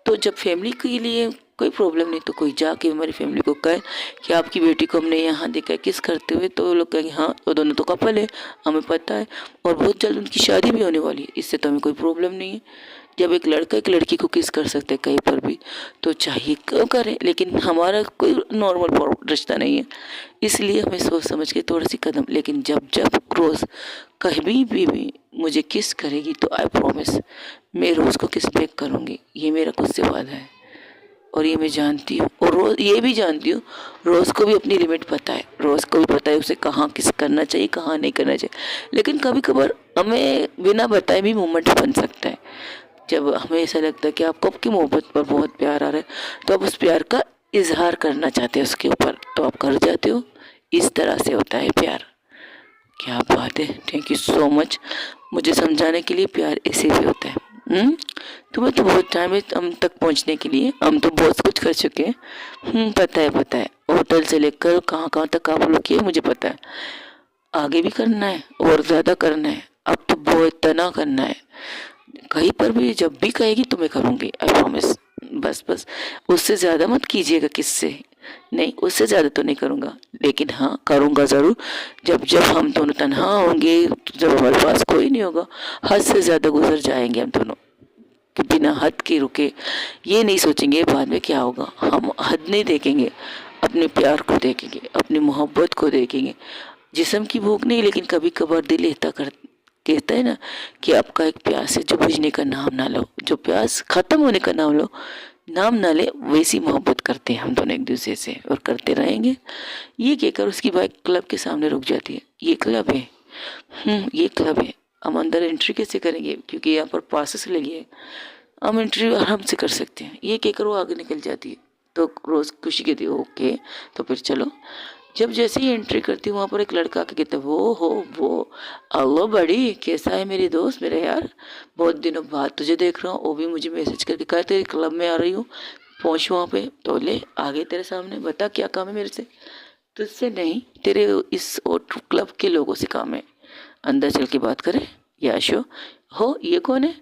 तो जब फैमिली के लिए कोई प्रॉब्लम नहीं, तो कोई जाके हमारी फैमिली को कहे कि आपकी बेटी को हमने यहाँ देखा है किस करते हुए, तो वो लोग कहेंगे हाँ वो दोनों तो कपल है, हमें पता है, और बहुत जल्द उनकी शादी भी होने वाली है, इससे तो हमें कोई प्रॉब्लम नहीं है। जब एक लड़का एक लड़की को किस कर सकते हैं कहीं पर भी, तो चाहिए क्यों करें, लेकिन हमारा कोई नॉर्मल रिश्ता नहीं है, इसलिए हमें सोच समझ के थोड़ी सी कदम। लेकिन जब जब रोज़ कभी भी मुझे किस करेगी तो आई प्रॉमिस मैं रोज़ को किस बैक करूँगी, ये मेरा खुद से वादा है, और ये मैं जानती हूँ। और रोज़ ये भी जानती हूँ, रोज़ को भी अपनी लिमिट पता है, रोज़ को भी पता है उसे कहाँ किस करना चाहिए, कहाँ नहीं करना चाहिए। लेकिन कभी कभार हमें बिना बताए भी मोमेंट बन सकता है, जब हमें ऐसा लगता है कि आपको आपकी मोहब्बत पर बहुत प्यार आ रहा है, तो आप उस प्यार का इजहार करना चाहते हैं उसके ऊपर, तो आप कर जाते हो। इस तरह से होता है प्यार। क्या बात है, थैंक यू सो मच मुझे समझाने के लिए। प्यार ऐसे भी होता है। तुम्हें तो बहुत टाइम है हम तक पहुंचने के लिए, हम तो बहुत कुछ कर चुके हैं। पता है, होटल से लेकर कहाँ कहाँ तक आप लोग किए मुझे पता है। आगे भी करना है और ज़्यादा करना है, अब तो बहुत तना करना है। कहीं पर भी जब भी कहेगी तो मैं करूँगी, आई प्रॉमिस। बस उससे ज़्यादा मत कीजिएगा, किससे नहीं, उससे ज़्यादा तो नहीं करूँगा, लेकिन हाँ करूँगा ज़रूर। जब जब हम दोनों तन्हा होंगे, जब हमारे पास कोई नहीं होगा, हद से ज़्यादा गुजर जाएंगे हम दोनों, कि बिना हद के रुके। ये नहीं सोचेंगे बाद में क्या होगा, हम हद नहीं देखेंगे, अपने प्यार को देखेंगे, अपनी मोहब्बत को देखेंगे। जिस्म की भूख नहीं, लेकिन कभी कभार दिल कहता है ना कि आपका एक प्यास है जो बुझने का नाम ना लो, जो प्यास खत्म होने का नाम ना ले, वैसी मोहब्बत करते हैं हम दोनों एक दूसरे से, और करते रहेंगे। ये कहकर उसकी बाइक क्लब के सामने रुक जाती है। ये क्लब है, ये क्लब है, हम अंदर एंट्री कैसे करेंगे, क्योंकि यहाँ पर पासेस लगी है, हम एंट्री आराम से कर सकते हैं। ये कहकर वो आगे निकल जाती है। तो रोज़ खुशी कहती है ओके, तो फिर चलो। जब जैसे ही एंट्री करती हूँ, वहाँ पर एक लड़का आके कहता है वो अल्लाह बड़ी कैसा है मेरी दोस्त, मेरे यार बहुत दिनों बाद तुझे देख रहा हूँ। वो भी मुझे मैसेज करके कहा तेरे क्लब में आ रही हूँ, पहुँच वहाँ पे, तो ले आगे तेरे सामने, बता क्या काम है मेरे से। तुझसे नहीं, तेरे इस क्लब के लोगों से काम है, अंदर चल के बात करें। याशो हो, ये कौन है?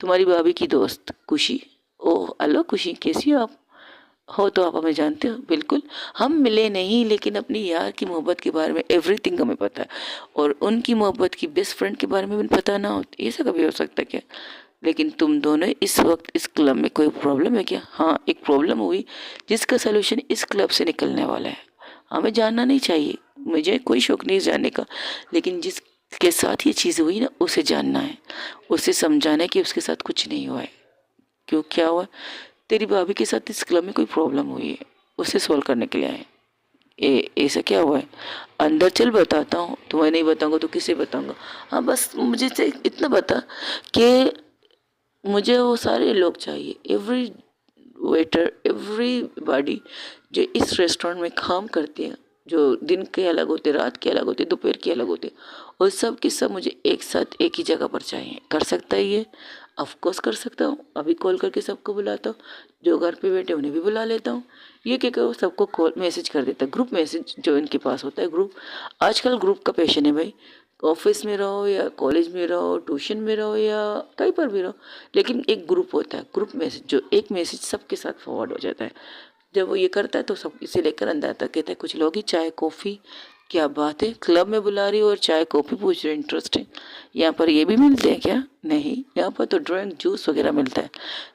तुम्हारी भाभी की दोस्त खुशी। ओह हेलो खुशी, कैसी हो आप? हो तो आप हमें जानते हो, बिल्कुल हम मिले नहीं, लेकिन अपनी यार की मोहब्बत के बारे में एवरीथिंग हमें पता है, और उनकी मोहब्बत की बेस्ट फ्रेंड के बारे में भी पता ना हो, ऐसा कभी हो सकता है क्या? लेकिन तुम दोनों इस वक्त इस क्लब में कोई प्रॉब्लम है क्या? हाँ एक प्रॉब्लम हुई, जिसका सोल्यूशन इस क्लब से निकलने वाला है। हमें जानना नहीं चाहिए, मुझे कोई शौक नहीं जानने का, लेकिन जिसके साथ ये चीज़ हुई ना, उसे जानना है, उसे समझाना है कि उसके साथ कुछ नहीं हुआ है। क्यों, क्या हुआ? तेरी भाभी के साथ इस क्लब में कोई प्रॉब्लम हुई है, उसे सॉल्व करने के लिए आए। ऐसा क्या हुआ है? अंदर चल बताता हूँ, तुम्हें नहीं बताऊंगा तो किसे बताऊंगा। हाँ बस मुझे से इतना बता कि मुझे वो सारे लोग चाहिए, एवरी वेटर, एवरीबॉडी जो इस रेस्टोरेंट में काम करते हैं, जो दिन के अलग होते, रात के अलग होते, दोपहर के अलग होते, और सब के सब मुझे एक साथ एक ही जगह पर चाहिए। कर सकता है ये? ऑफ कोर्स कर सकता हूँ। अभी कॉल करके सबको बुलाता हूँ, जो घर पे बैठे उन्हें भी बुला लेता हूँ। ये क्या करो, सबको कॉल मैसेज कर देता, ग्रुप मैसेज जो इनके पास होता है, ग्रुप। आजकल ग्रुप का पैशन है भाई, ऑफिस में रहो या कॉलेज में रहो, ट्यूशन में रहो या कहीं पर भी रहो, लेकिन एक ग्रुप होता है, ग्रुप मैसेज, जो एक मैसेज सबके साथ फॉरवर्ड हो जाता है। जब वो ये करता है तो सब इसे लेकर अंदर आता, कहता है कुछ लोग ही चाय कॉफ़ी, क्या बात है, क्लब में बुला रही हो और चाय कॉफ़ी पूछ रहे, इंटरेस्टिंग। यहाँ पर ये भी मिलते हैं क्या? नहीं, यहाँ पर तो ड्रिंक जूस वगैरह मिलता है।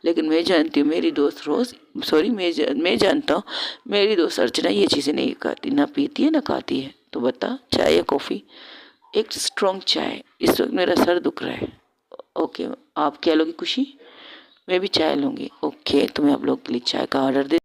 लेकिन मैं जानती हूँ मेरी दोस्त रोज़, सॉरी मैं जानता हूँ मेरी दोस्त अर्चना ये चीज़ें नहीं खाती, ना पीती है ना खाती है। तो बता, चाय या कॉफ़ी? एक स्ट्रॉन्ग चाय। इस वक्त मेरा सर दुख रहा है। ओके, आप क्या लोगी खुशी? मैं भी चाय लूँगी। ओके, तो मैं आप लोग के लिए चाय का ऑर्डर दे